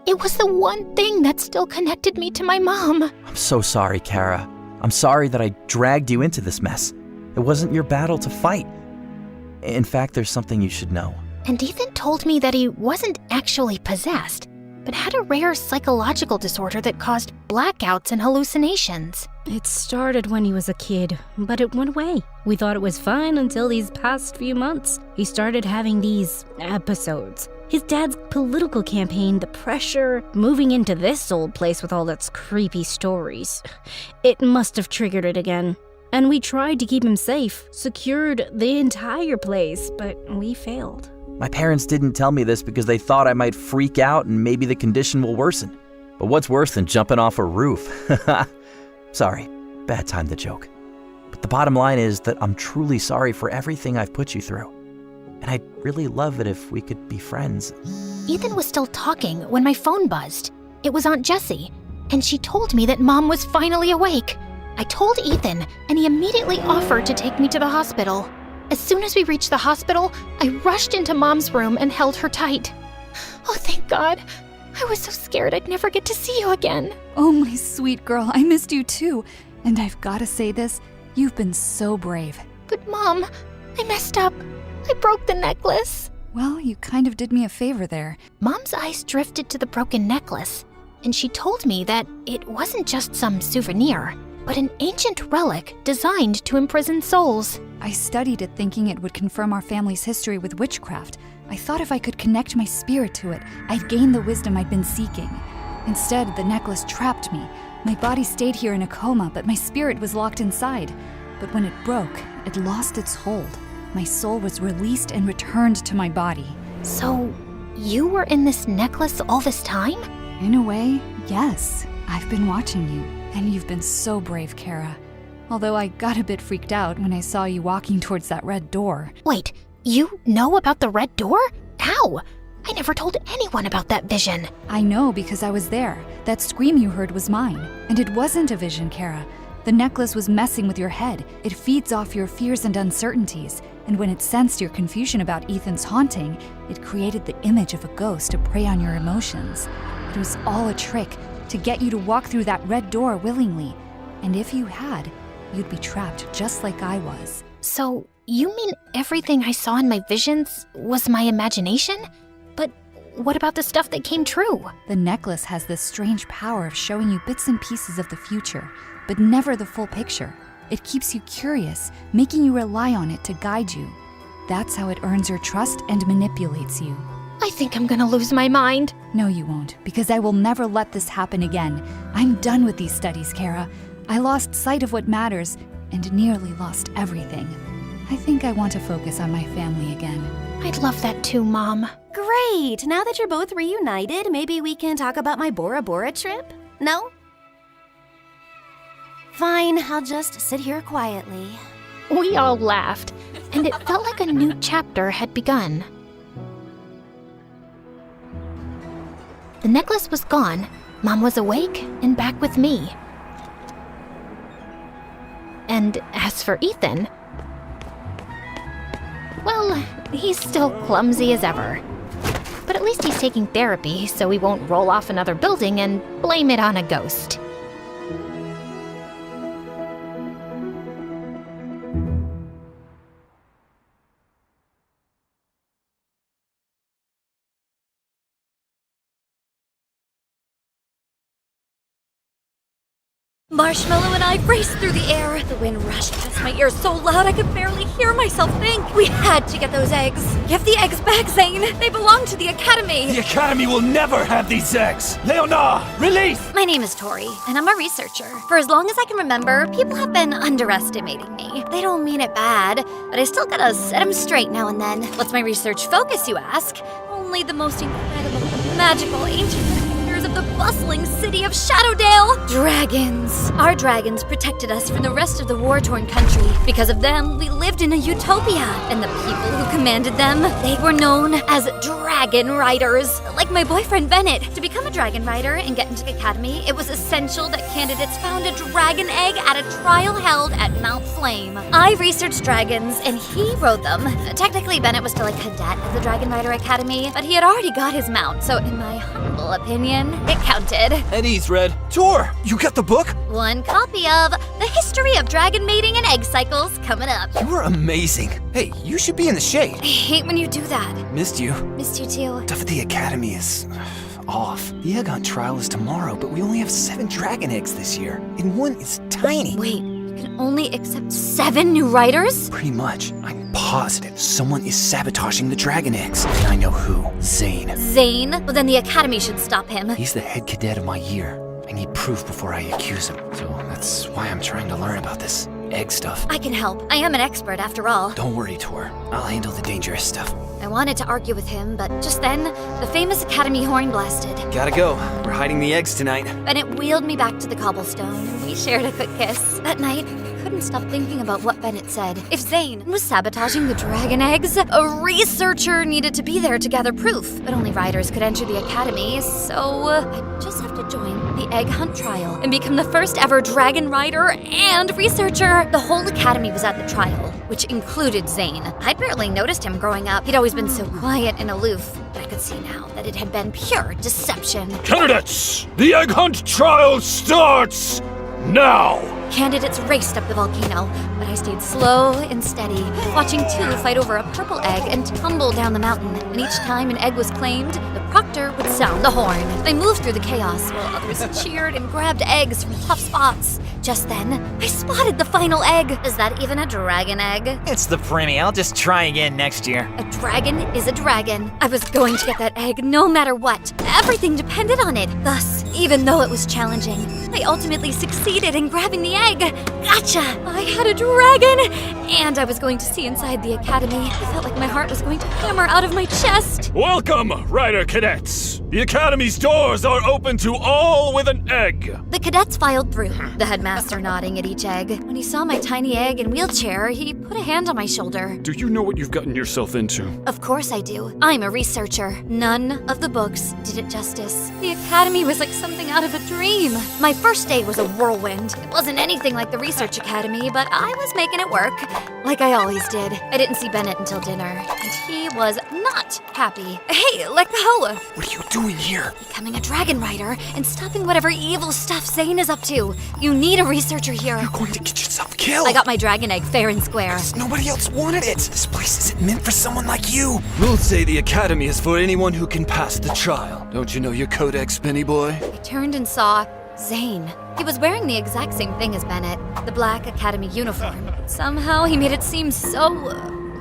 It was the one thing that still connected me to my mom. I'm so sorry, Kara. I'm sorry that I dragged you into this mess. It wasn't your battle to fight. In fact, there's something you should know. And Ethan told me that he wasn't actually possessed, but had a rare psychological disorder that caused blackouts and hallucinations. It started when he was a kid, but it went away. We thought it was fine until these past few months. He started having these episodes. His dad's political campaign, the pressure, moving into this old place with all its creepy stories. It must have triggered it again. And we tried to keep him safe, secured the entire place, but we failed. My parents didn't tell me this because they thought I might freak out and maybe the condition will worsen. But what's worse than jumping off a roof? Sorry, bad time to joke. But the bottom line is that I'm truly sorry for everything I've put you through. And I'd really love it if we could be friends. Ethan was still talking when my phone buzzed. It was Aunt Jessie, and she told me that Mom was finally awake. I told Ethan, and he immediately offered to take me to the hospital. As soon as we reached the hospital, I rushed into Mom's room and held her tight. Oh, thank God. I was so scared I'd never get to see you again. Oh, my sweet girl, I missed you too. And I've got to say this, you've been so brave. But Mom, I messed up. I broke the necklace. Well, you kind of did me a favor there. Mom's eyes drifted to the broken necklace, and she told me that it wasn't just some souvenir, but an ancient relic designed to imprison souls. I studied it thinking it would confirm our family's history with witchcraft. I thought if I could connect my spirit to it, I'd gain the wisdom I'd been seeking. Instead, the necklace trapped me. My body stayed here in a coma, but my spirit was locked inside. But when it broke, it lost its hold. My soul was released and returned to my body. So, you were in this necklace all this time? In a way, yes. I've been watching you, and you've been so brave, Kara. Although I got a bit freaked out when I saw you walking towards that red door. Wait, you know about the red door? How? I never told anyone about that vision. I know because I was there. That scream you heard was mine. And it wasn't a vision, Kara. The necklace was messing with your head. It feeds off your fears and uncertainties. And when it sensed your confusion about Ethan's haunting, it created the image of a ghost to prey on your emotions. It was all a trick to get you to walk through that red door willingly. And if you had, you'd be trapped just like I was. So, you mean everything I saw in my visions was my imagination? But what about the stuff that came true? The necklace has this strange power of showing you bits and pieces of the future, but never the full picture. It keeps you curious, making you rely on it to guide you. That's how it earns your trust and manipulates you. I think I'm gonna lose my mind. No, you won't, because I will never let this happen again. I'm done with these studies, Kara. I lost sight of what matters and nearly lost everything. I think I want to focus on my family again. I'd love that too, Mom. Great! Now that you're both reunited, maybe we can talk about my Bora Bora trip? No? Fine, I'll just sit here quietly. We all laughed, and it felt like a new chapter had begun. The necklace was gone, Mom was awake and back with me. And as for Ethan, well, he's still clumsy as ever. But at least he's taking therapy, so he won't roll off another building and blame it on a ghost. Marshmallow and I raced through the air. The wind rushed past my ears so loud I could barely hear myself think. We had to get those eggs. Give the eggs back, Zane. They belong to the Academy. The Academy will never have these eggs! Leonard, release! My name is Tori, and I'm a researcher. For as long as I can remember, people have been underestimating me. They don't mean it bad, but I still gotta set them straight now and then. What's my research focus, you ask? Only the most incredible, magical, ancient wonders of the bustling city of Shadowdale. Dragons. Our dragons protected us from the rest of the war-torn country. Because of them, we lived in a utopia. And the people who commanded them, they were known as dragon riders. Like my boyfriend Bennett. To become a dragon rider and get into the academy, it was essential that candidates found a dragon egg at a trial held at Mount Flame. I researched dragons, and he rode them. Technically, Bennett was still a cadet of the Dragon Rider Academy, but he had already got his mount, so in my humble opinion, it counted. At ease, Red. Tor, you got the book? One copy of The History of Dragon Mating and Egg Cycles coming up. You are amazing. Hey, you should be in the shade. I hate when you do that. Missed you. Missed you too. Stuff at the academy is off. The egg hunt trial is tomorrow, but we only have 7 dragon eggs this year, and one is tiny. Wait, you can only accept 7 new riders? Pretty much. I'm positive someone is sabotaging the dragon eggs, and I know who. Zane. Zane? Well, then the academy should stop him. He's the head cadet of my year. I need proof before I accuse him, so that's why I'm trying to learn about this egg stuff. I can help. I am an expert after all. Don't worry, Tor. I'll handle the dangerous stuff. I wanted to argue with him, but just then, the famous academy horn blasted. Gotta go. We're hiding the eggs tonight. Bennett wheeled me back to the cobblestone, and we shared a quick kiss. That night, I couldn't stop thinking about what Bennett said. If Zane was sabotaging the dragon eggs, a researcher needed to be there to gather proof. But only riders could enter the academy, so I just have to join the egg hunt trial and become the first ever dragon rider and researcher. The whole academy was at the trial, which included Zane. I'd barely noticed him growing up. He'd always been so quiet and aloof, but I could see now that it had been pure deception. Candidates, the egg hunt trial starts now! Candidates raced up the volcano, but I stayed slow and steady, watching 2 fight over a purple egg and tumble down the mountain. And each time an egg was claimed, the proctor would sound the horn. I moved through the chaos while others cheered and grabbed eggs from tough spots. Just then, I spotted the final egg. Is that even a dragon egg? It's the preemie. I'll just try again next year. A dragon is a dragon. I was going to get that egg no matter what. Everything depended on it. Thus, even though it was challenging, I ultimately succeeded in grabbing the egg. Gotcha! I had a dragon, and I was going to see inside the academy. I felt like my heart was going to hammer out of my chest. Welcome, Rider Cadets! The Academy's doors are open to all with an egg! The cadets filed through, the headmaster nodding at each egg. When he saw my tiny egg and wheelchair, he put a hand on my shoulder. Do you know what you've gotten yourself into? Of course I do. I'm a researcher. None of the books did it justice. The academy was like something out of a dream. My first day was a whirlwind. It wasn't anything like the research academy, but I was making it work, like I always did. I didn't see Bennett until dinner, and he was not happy. Hey, let go! What are you doing here? Becoming a dragon rider and stopping whatever evil stuff Zane is up to. You need a researcher here. You're going to get yourself killed. I got my dragon egg fair and square. Nobody else wanted it. This place isn't meant for someone like you. We'll say the academy is for anyone who can pass the trial. Don't you know your codex, Benny boy? I turned and saw Zane. He was wearing the exact same thing as Bennett, the black academy uniform. Somehow he made it seem so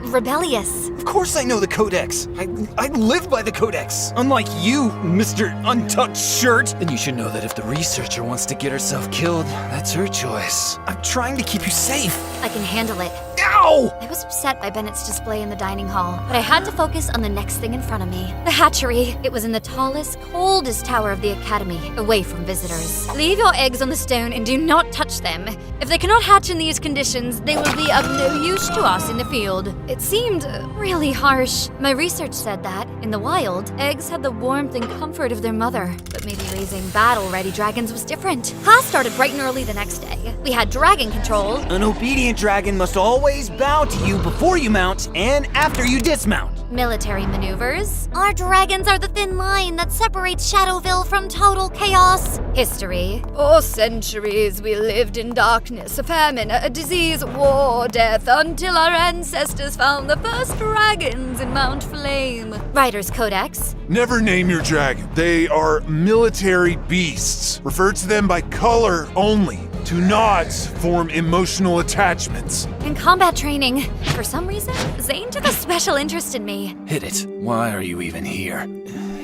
rebellious. Of course I know the codex. I live by the codex. Unlike you, Mr. Untouched Shirt. And you should know that if the researcher wants to get herself killed, that's her choice. I'm trying to keep you safe. I can handle it. Ow! I was upset by Bennett's display in the dining hall, but I had to focus on the next thing in front of me. The hatchery. It was in the tallest, coldest tower of the academy, away from visitors. Leave your eggs on the stone and do not touch them. If they cannot hatch in these conditions, they will be of no use to us in the field. It seemed really harsh. My research said that, in the wild, eggs had the warmth and comfort of their mother. But maybe raising battle-ready dragons was different. Class started bright and early the next day. We had dragon control. An obedient dragon must always bow to you before you mount and after you dismount. Military maneuvers. Our dragons are the thin line that separates Shadowville from total chaos. History. For centuries we lived in darkness, a famine, a disease, war, death, until our ancestors found the first dragons in Mount Flame. Rider's Codex. Never name your dragon. They are military beasts. Refer to them by color only. Do not form emotional attachments. In combat training, for some reason, Zane took a special interest in me. Hit it. Why are you even here?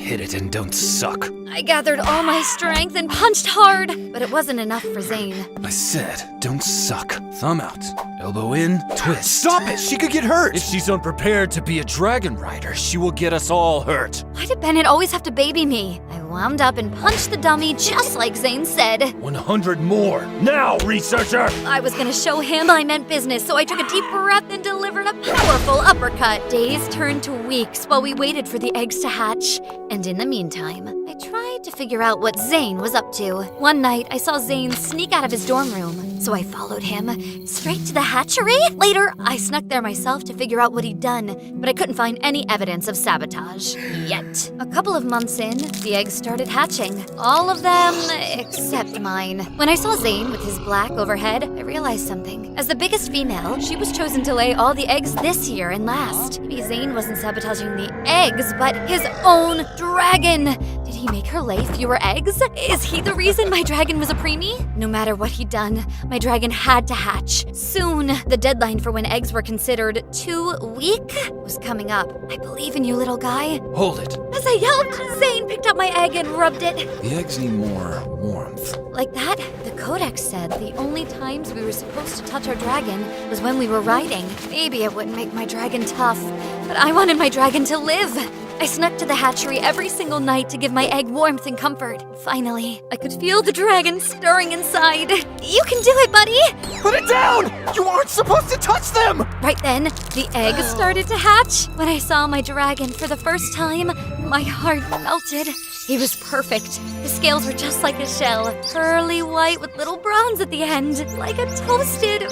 Hit it and don't suck. I gathered all my strength and punched hard, but it wasn't enough for Zane. I said, don't suck. Thumb out. Elbow in, twist. Stop it! She could get hurt! If she's unprepared to be a dragon rider, she will get us all hurt. Why did Bennett always have to baby me? I wound up and punched the dummy just like Zane said. 100 more. Now, researcher! I was gonna show him I meant business, so I took a deep breath and delivered a powerful uppercut. Days turned to weeks while we waited for the eggs to hatch. And in the meantime, I tried to figure out what Zane was up to. One night, I saw Zane sneak out of his dorm room, so I followed him straight to the hatchery. Later, I snuck there myself to figure out what he'd done, but I couldn't find any evidence of sabotage. Yet. A couple of months in, the eggs started hatching. All of them except mine. When I saw Zane with his black overhead, I realized something. As the biggest female, she was chosen to lay all the eggs this year and last. Maybe Zane wasn't sabotaging the eggs, but his own dragon. Did he make her lay fewer eggs? Is he the reason my dragon was a preemie? No matter what he'd done, my dragon had to hatch. Soon, the deadline for when eggs were considered too weak was coming up. I believe in you, little guy. Hold it. As I yelped, Zane picked up my egg and rubbed it. The eggs need more warmth. Like that, the Codex said the only times we were supposed to touch our dragon was when we were riding. Maybe it wouldn't make my dragon tough, but I wanted my dragon to live. I snuck to the hatchery every single night to give my egg warmth and comfort. Finally, I could feel the dragon stirring inside. You can do it, buddy! Put it down! You aren't supposed to touch them! Right then, the egg started to hatch. When I saw my dragon for the first time, my heart melted. He was perfect. His scales were just like a shell, pearly white with little bronze at the end, like a toasted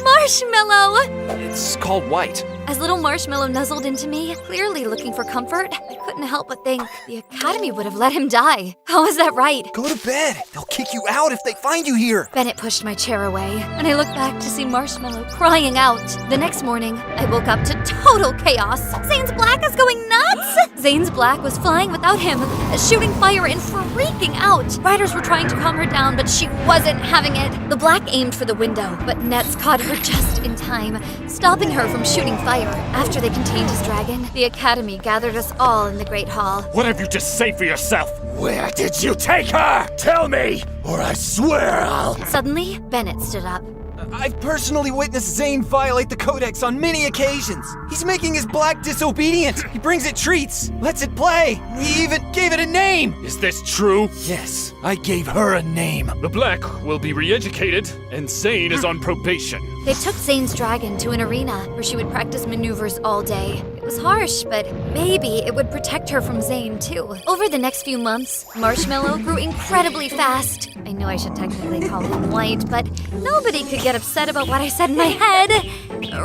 marshmallow. It's called white. As little Marshmallow nuzzled into me, clearly looking for comfort, I couldn't help but think the Academy would have let him die. How was that right? Go to bed. They'll kick you out if they find you here. Bennett pushed my chair away, and I looked back to see Marshmallow crying out. The next morning, I woke up to total chaos. Zane's Black is going nuts! Zane's Black was flying without him, shooting fire and freaking out. Riders were trying to calm her down, but she wasn't having it. The Black aimed for the window, but Nets caught her just in time, stopping her from shooting fire. After they contained his dragon, the Academy gathered us all in the Great Hall. What have you to say for yourself? Where did you take her? Tell me, or I swear I'll... Suddenly, Bennett stood up. I've personally witnessed Zane violate the Codex on many occasions. He's making his Black disobedient. He brings it treats, lets it play. He even gave it a name. Is this true? Yes, I gave her a name. The Black will be re-educated, and Zane is on probation. They took Zane's dragon to an arena where she would practice maneuvers all day. It was harsh, but maybe it would protect her from Zane, too. Over the next few months, Marshmallow grew incredibly fast. I know I should technically call him white, but nobody could get upset about what I said in my head.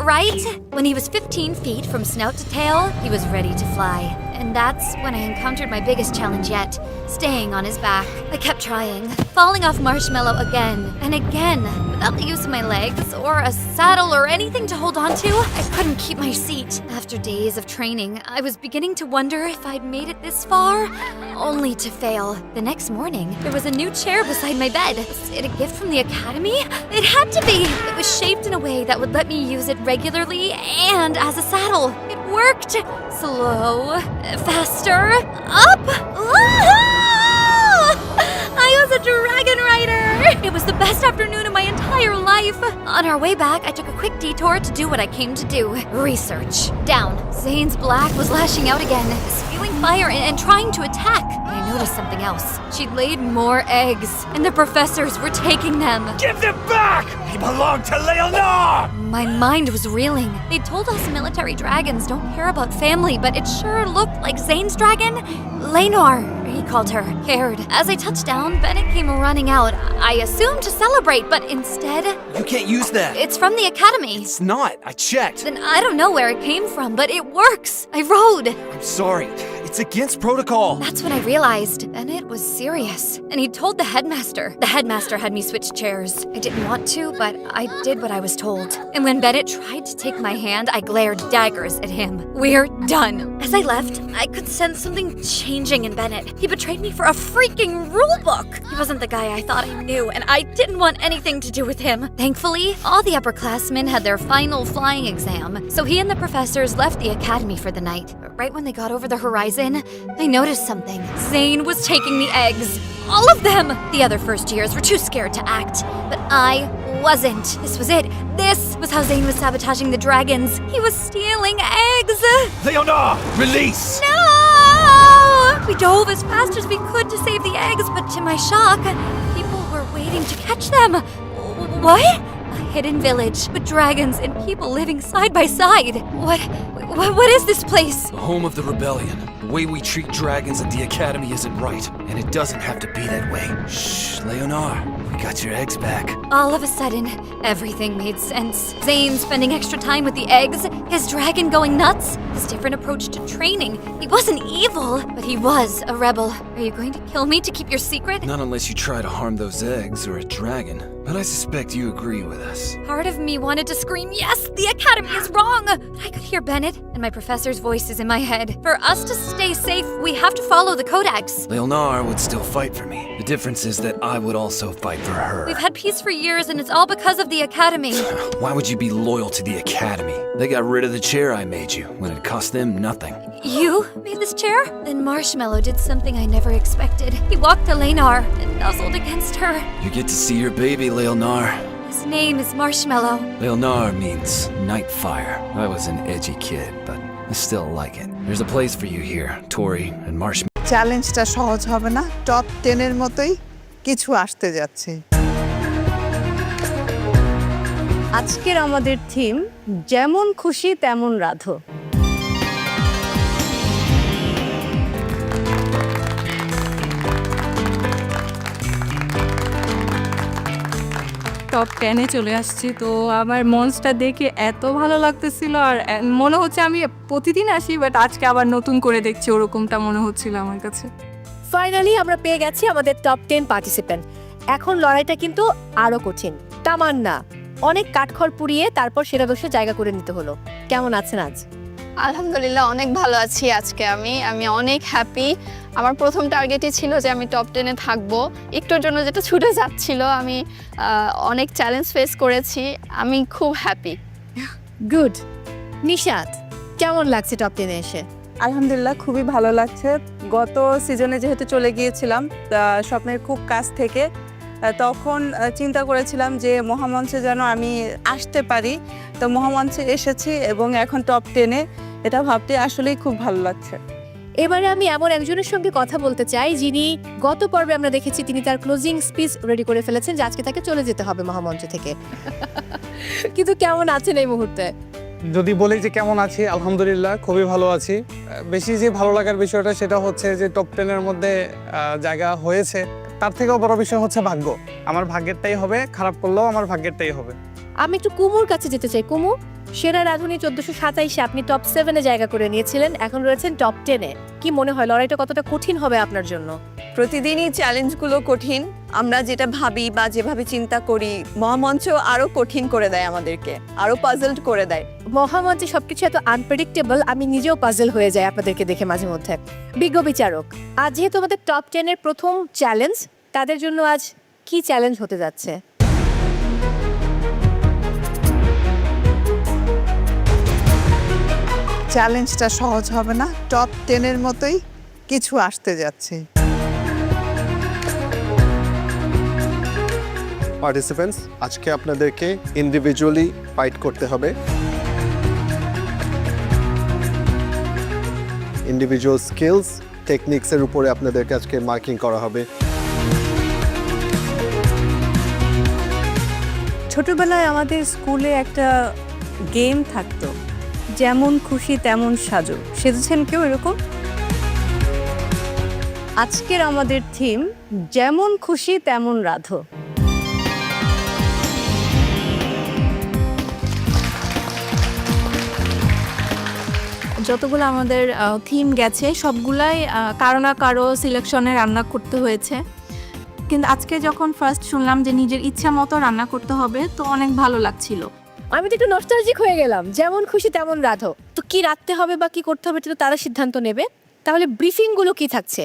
Right? When he was 15 feet from snout to tail, he was ready to fly. And that's when I encountered my biggest challenge yet, staying on his back. I kept trying, falling off Marshmallow again and again. Without the use of my legs or a saddle or anything to hold on to, I couldn't keep my seat. After days of training, I was beginning to wonder if I'd made it this far, only to fail. The next morning, there was a new chair beside my bed. Was it a gift from the Academy? It had to be. It was shaped in a way that would let me use it regularly and as a saddle. It worked. Slow, faster, up. I was a dragon rider! It was the best afternoon of my entire life. On our way back, I took a quick detour to do what I came to do. Research. Down. Zane's Black was lashing out again, spewing fire and trying to attack. But I noticed something else. She'd laid more eggs, and the professors were taking them. Give them back! They belong to Leonor! My mind was reeling. They'd told us military dragons don't care about family, but it sure looked like Zane's dragon. Lenor, he called her, cared. As I touched down, Bennett came running out. I assumed to celebrate, but instead... You can't use that. It's from the Academy. It's not. I checked. Then I don't know where it came from, but it works. I rode. I'm sorry. It's against protocol. That's when I realized Bennett was serious. And he told the headmaster. The headmaster had me switch chairs. I didn't want to, but I did what I was told. And when Bennett tried to take my hand, I glared daggers at him. We're done. As I left, I could sense something changing in Bennett. He betrayed me for a freaking rulebook. He wasn't the guy I thought I knew, and I didn't want anything to do with him. Thankfully, all the upperclassmen had their final flying exam, so he and the professors left the academy for the night. But right when they got over the horizon, I noticed something. Zane was taking the eggs. All of them! The other first years were too scared to act, but I wasn't. This was it. This was how Zane was sabotaging the dragons. He was stealing eggs. Leonor, release! No! We dove as fast as we could to save the eggs, but to my shock, people were waiting to catch them. What? A hidden village with dragons and people living side by side. What is this place? The home of the rebellion. The way we treat dragons at the academy isn't right, and it doesn't have to be that way. Shh, Leonor, we got your eggs back. All of a sudden, everything made sense. Zane spending extra time with the eggs, his dragon going nuts, his different approach to training. He wasn't evil, but he was a rebel. Are you going to kill me to keep your secret? Not unless you try to harm those eggs or a dragon. But I suspect you agree with us. Part of me wanted to scream, yes, the academy is wrong! But I could hear Bennett and my professor's voices in my head. For us to stay safe, we have to follow the codex. Leonor would still fight for me. The difference is that I would also fight for her. We've had peace for years, and it's all because of the academy. Why would you be loyal to the academy? They got rid of the chair I made you when it cost them nothing. You made this chair? Then Marshmallow did something I never expected. He walked to Leonor and nuzzled against her. You get to see your baby, Leonor. His name is Marshmallow. Leonor means night fire. I was an edgy kid, but I still like it. There's a place for you here, Tori and Marshmallow. চ্যালেঞ্জটা সহজ হবে না, top 10 এর মতোই কিছু আসতে যাচ্ছে। আজকের আমাদের থিম যেমন খুশি তেমন রাধো। টপ 10-এ চলে আসছি, তো আমার মঞ্চটা দেখে এত ভালো লাগতেছিল, আর মনে হচ্ছে আমি প্রতিদিন আসি, বাট আজকে আবার নতুন করে দেখছি, ওরকমটা মনে হচ্ছিল আমার কাছে। ফাইনালি আমরা পেয়ে গেছি আমাদের টপ 10 পার্টিসিপেন্ট। এখন লড়াইটা কিন্তু আরো কঠিন। তামান্না, অনেক কাঠখড় পুড়িয়ে তারপর সেরা দোষে জায়গা করে নিতে হলো। কেমন আছেন আজ? আলহামদুলিল্লাহ, অনেক ভালো আছি আজকে। আমি অনেক হ্যাপি। আমার প্রথম টার্গেটই ছিল যে আমি টপ 10-এ থাকবো। একটুর জন্য যেটা ছুটে যাচ্ছিল, আমি অনেক চ্যালেঞ্জ ফেস করেছি। আমি খুব হ্যাপি। গুড। নিশাত, কেমন লাগছে টপ 10-এ এসে? আলহামদুলিল্লাহ, খুবই ভালো লাগছে। গত সিজনে যেহেতু চলে গিয়েছিলাম স্বপ্নের খুব কাছ থেকে, তখন চিন্তা করেছিলাম যে মহামঞ্চে যেন আমি আসতে পারি, তো মহামঞ্চে এসেছি এবং এখন টপ 10-এ, এটা ভাবতে আসলেই খুব ভালো লাগছে। এবারে আমি এমন একজনের সঙ্গে কথা বলতে চাই যিনি গত পর্বে আমরা দেখেছি তিনি তার ক্লোজিং স্পিচ রেডি করে ফেলেছেন যে আজকে তাকে চলে যেতে হবে মহামঞ্চ থেকে। কিন্তু কেমন আছেন এই মুহূর্তে? যদি বলি যে কেমন আছি, আলহামদুলিল্লাহ খুবই ভালো আছি। বেশি যে ভালো লাগার বিষয়টা সেটা হচ্ছে যে টপ 10-এর মধ্যে জায়গা হয়েছে, তার থেকেও বড় বিষয় হচ্ছে ভাগ্য। আমার ভাগ্যেরটাই হবে, খারাপ করলেও আমার ভাগ্যেরটাই হবে। আমি একটু কুমুর কাছে যেতে চাই। কুমু, সেরা রাঁধুনি 1427-এ আপনি টপ 7-এ জায়গা করে নিয়েছিলেন, এখন রয়েছেন টপ 10-এ। কি মনে হয় লড়াইটা কতটা কঠিন হবে আপনার জন্য? প্রতিদিনই চ্যালেঞ্জগুলো কঠিন। আমরা যেটা ভাবি বা যেভাবে চিন্তা করি, মহামঞ্চ আরো কঠিন করে দেয় আমাদেরকে, আরো পাজলড করে দেয়। মহামঞ্চে সবকিছু এত আনপ্রেডিক্টেবল, আমি নিজেও পাজল হয়ে যাই আপনাদেরকে দেখে মাঝে মধ্যে। বিজ্ঞ বিচারক, আজ যেহেতু আমাদের টপ 10-এর প্রথম চ্যালেঞ্জ, তাদের জন্য আজ কি চ্যালেঞ্জ হতে যাচ্ছে? চ্যালেঞ্জটা সহজ হবে না, টপ 10-এর মতোই কিছু আসতে যাচ্ছে। পার্টিসিপেন্টস, আজকে আপনাদেরকে ইন্ডিভিজুয়ালি ফাইট করতে হবে। ইন্ডিভিজুয়াল স্কিলস, টেকনিক্সের উপরে আপনাদেরকে আজকে মার্কিং করা হবে। ছোটবেলায় আমাদের স্কুলে একটা গেম থাকতো, যেমন খুশি তেমন সাজো। সেজেছেন কেউ এরকম? আজকের আমাদের থিম যেমন খুশি তেমন রাধো। যতগুলো আমাদের থিম গেছে সবগুলাই কারো না কারো সিলেকশনে রান্না করতে হয়েছে, কিন্তু আজকে যখন ফার্স্ট শুনলাম যে নিজের ইচ্ছা মতো রান্না করতে হবে, তো অনেক ভালো লাগছিল। আমি তো একটু নস্টালজিক হয়ে গেলাম। যেমন খুশি তেমন রাধো, তো কি রাখতে হবে বা কি করতে হবে এটা তো তারা সিদ্ধান্ত নেবে। তাহলে ব্রিফিংগুলো কি থাকছে?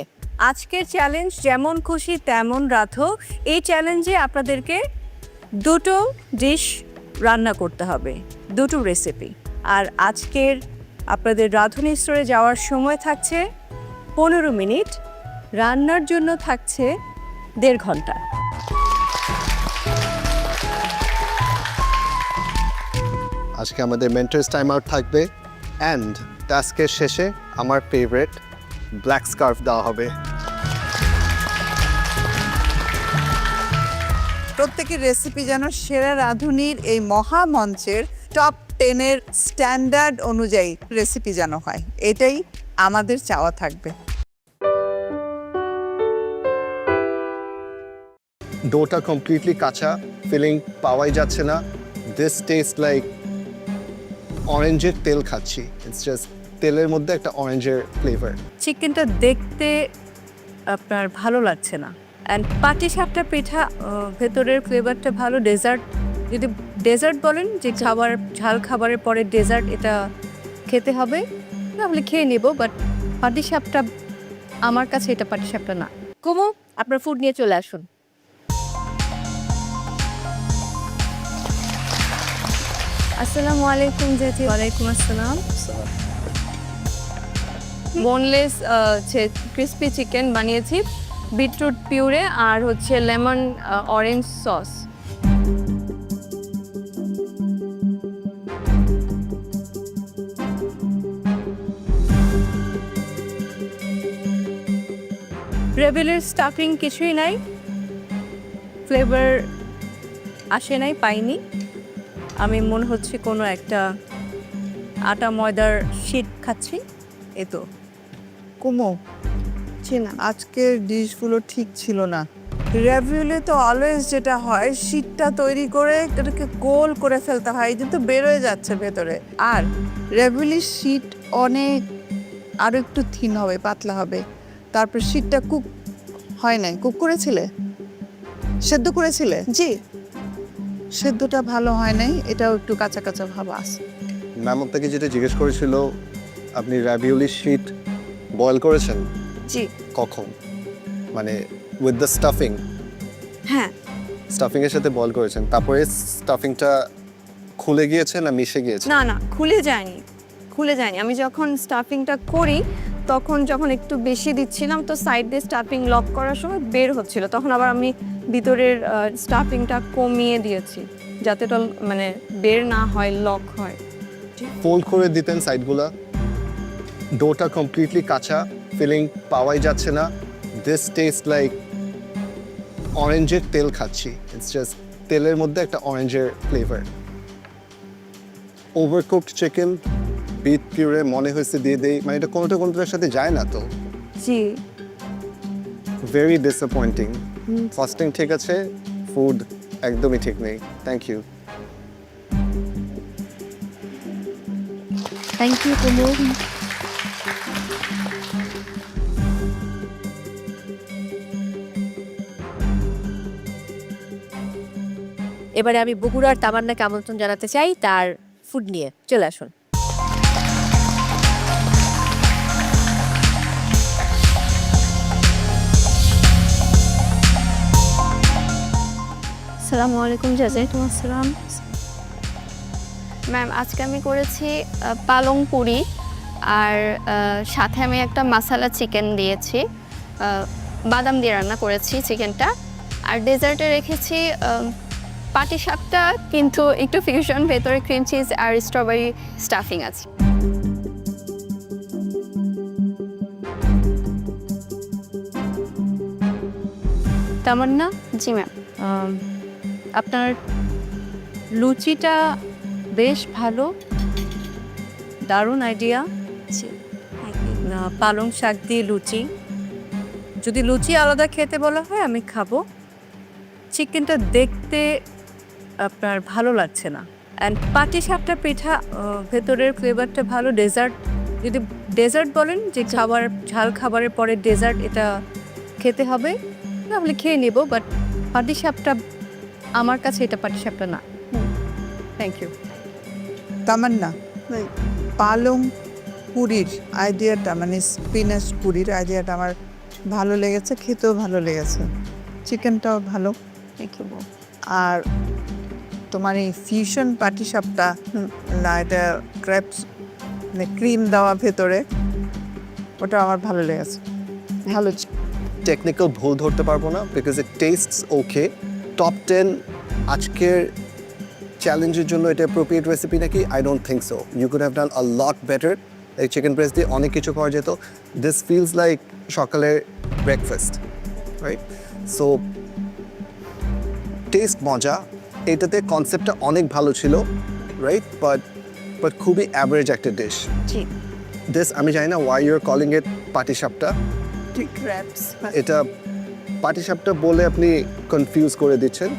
আজকের চ্যালেঞ্জ যেমন খুশি তেমন রাধো। এই চ্যালেঞ্জে আপনাদেরকে দুটো ডিশ রান্না করতে হবে, দুটো রেসিপি। আর আজকের আপনাদের রাঁধুনি স্তরে যাওয়ার সময় থাকছে 15 মিনিট, রান্নার জন্য থাকছে 1.5 ঘন্টা। আজকে আমাদের মেন্টরস টাইম আউট থাকবে, অ্যান্ড টাস্কের শেষে আমার ফেভারিট ব্ল্যাক স্কার্ফ দেওয়া হবে। প্রত্যেকের রেসিপি যেন সেরা রাঁধুনির এই মহামঞ্চের টপ 10-এর স্ট্যান্ডার্ড অনুযায়ী রেসিপি যেন হয়, এটাই আমাদের চাওয়া থাকবে। ডোটা কমপ্লিটলি কাঁচা, ফিলিং পাওয়াই যাচ্ছে না। দিস টেস্ট লাইক অরেঞ্জের তেল খাচ্ছি। ইটস জাস্ট তেলের মধ্যে একটা অরেঞ্জের ফ্লেভার। চিকেনটা দেখতে আপনার ভালো লাগছে না। অ্যান্ড পাটিসাপটা পিঠা ভেতরের ফ্লেভারটা ভালো। ডেজার্ট, যদি ডেজার্ট বলেন যে খাবার ঝাল খাবারের পরে ডেজার্ট এটা খেতে হবে তাহলে খেয়ে নেব, বাট পাটিসাপটা আমার কাছে এটা পাটিসাপটা না। কুমু, আপনার ফুড নিয়ে চলে আসুন। আসসালামু আলাইকুম জেঠি। ওয়ালাইকুম আসসালাম। বোনলেস ক্রিস্পি চিকেন বানিয়েছি, বিটরুট পিউরে আর হচ্ছে লেমন অরেঞ্জ সস। রেবেলের স্টাফিং কিছুই নাই, ফ্লেভার আসে নাই, পাইনি। আমি মনে হচ্ছে কোনো একটা আটা ময়দার শীট খাচ্ছি। এ তো কুমু, আজকের ডিশগুলো ঠিক ছিল না। রেভিউলে তো অলওয়েজ যেটা হয়, শীটটা তৈরি করে এটাকে গোল করে ফেলতে হয়, এই তো বেরোয় যাচ্ছে ভেতরে। আর রেভিউলির শীট অনেক আরও একটু থিন হবে, পাতলা হবে। তারপর শীটটা কুক হয় নাই। কুক করেছিলে? সেদ্ধ করেছিলে? জি, সেদ্ধটা ভালো হয় নাই, এটাও একটু কাঁচা কাঁচা ভাব আছে। ম্যাম আপনাকে যেটা জিজ্ঞেস করেছিল, আপনি র্যাভিওলি শীট বয়েল করেছেন? জি। কখন? মানে উইথ দ্য স্টাফিং? হ্যাঁ, স্টাফিংয়ের সাথে বয়েল করেছেন, তারপরে স্টাফিংটা খুলে গিয়েছে না মিশে গিয়েছে? না না, খুলে যায়নি, খুলে যায়নি। আমি যখন স্টাফিংটা করি তখন যখন একটু বেশি দিচ্ছিলাম তো সাইড দিয়ে স্টাফিং লক করার সময় বের হচ্ছিল, তখন আবার আমি ভিতরের স্টাফিংটা কমিয়ে দিয়েছি যাতে এটা মানে বের না হয়, লক হয়। ফোল্ড করে দিতেন সাইডগুলা। ডোটা কমপ্লিটলি কাঁচা, ফিলিং পাওয়াই যাচ্ছে না। দিস টেস্ট লাইক অরেঞ্জের তেল খাচ্ছি। ইটস জাস্ট তেলের মধ্যে একটা অরেঞ্জের ফ্লেভার। ওভারকুকড চিকেন, বিট পিউরে মনে হয়েছে দিয়ে দেই, মানে এটা কোনোটা কোনোটার সাথে যায় না তো। জি, ভেরি ডিসঅ্যাপয়েন্টিং। ফাস্টিং ঠিক আছে, ফুড একদমই ঠিক নেই। Thank you. Thank you Kumu. এবারে আমি বগুড়ার তামান্নাকে আমন্ত্রণ জানাতে চাই তার ফুড নিয়ে। চলে আসুন। আসসালামু আলাইকুম জাজে। আসসালাম ম্যাম, আজকে আমি করেছি পালং পুরি আর সাথে আমি একটা মশলা চিকেন দিয়েছি, বাদাম দিয়ে রান্না করেছি চিকেনটা। আর ডেজার্টে রেখেছি পাটিসাপটা, কিন্তু একটু ফিউশন, ভেতরে ক্রিম চিজ আর স্ট্রবেরি স্টাফিং আছে। তামান্না, জি ম্যাম। আপনার লুচিটা বেশ ভালো, দারুণ আইডিয়া। পালং শাক দিয়ে লুচি, যদি লুচি আলাদা খেতে বলা হয় আমি খাবো। চিকেনটা দেখতে আপনার ভালো লাগছে না। অ্যান্ড পাটিসাপটা পিঠা ভেতরের ফ্লেভারটা ভালো। ডেজার্ট, যদি ডেজার্ট বলেন যে খাবার ঝাল খাবারের পরে ডেজার্ট এটা খেতে হবে তাহলে খেয়ে নেব, বাট পাটিসাপটা আমার কাছে এটা পাটিসাপটা না। Thank you. তামান্না, পালং পুরির আইডিয়াটা, মানে স্পিনাচ পুরির আইডিয়াটা আমার ভালো লেগেছে, খেতেও ভালো লেগেছে। চিকেনটাও ভালো। আর তোমার এই ফিউশন পাটিসাপটা, না এটা ক্র্যাপস মানে ক্রিম দেওয়া ভেতরে, ওটা আমার ভালো লেগেছে, ভালো। টেকনিক্যাল ভুল ধরতে পারবো না, because it tastes okay. Top 10 আজকের চ্যালেঞ্জের জন্য এটা অ্যাপ্রোপ্রিয়েট রেসিপি নাকি? I don't think so. You could have done a lot better. এই চিকেন ব্রেস্ট দিয়ে অনেক কিছু করা যেত। দিস ফিলস লাইক সকালের ব্রেকফাস্ট, রাইট? সো টেস্ট মজা, এটাতে কনসেপ্টটা অনেক ভালো ছিল, রাইট? বাট খুবই অ্যাভারেজ একটা ডিশ। জি দিস আমি জানি না why your calling it patishapta. Crabs এটা পাটিসাপটা বলে আপনি কনফিউজ করে দিচ্ছেন।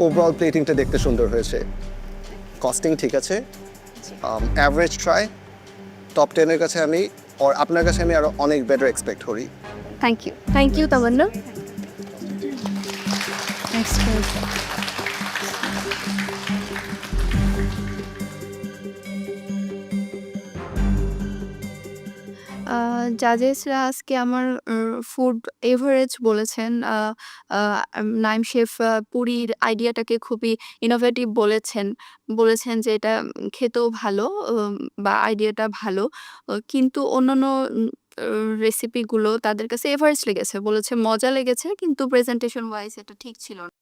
ওভারঅল প্লেটিংটা দেখতে সুন্দর হয়েছে, কস্টিং ঠিক আছে, অ্যাভারেজ ট্রাই। টপ 10-এর কাছে আমি আপনার কাছে আমি আরও অনেক বেটার এক্সপেক্ট করি। থ্যাংক ইউ তামান্না। জাজেসরা আজকে আমার ফুড এভারেজ বলেছেন। নাইম শেফ পুরীর আইডিয়াটাকে খুবই ইনোভেটিভ বলেছেন যে এটা খেতেও ভালো, বা আইডিয়াটা ভালো। কিন্তু অন্যান্য রেসিপিগুলো তাদের কাছে এভারেজ লেগেছে, বলেছে মজা লেগেছে কিন্তু প্রেজেন্টেশন ওয়াইজ এটা ঠিক ছিল না।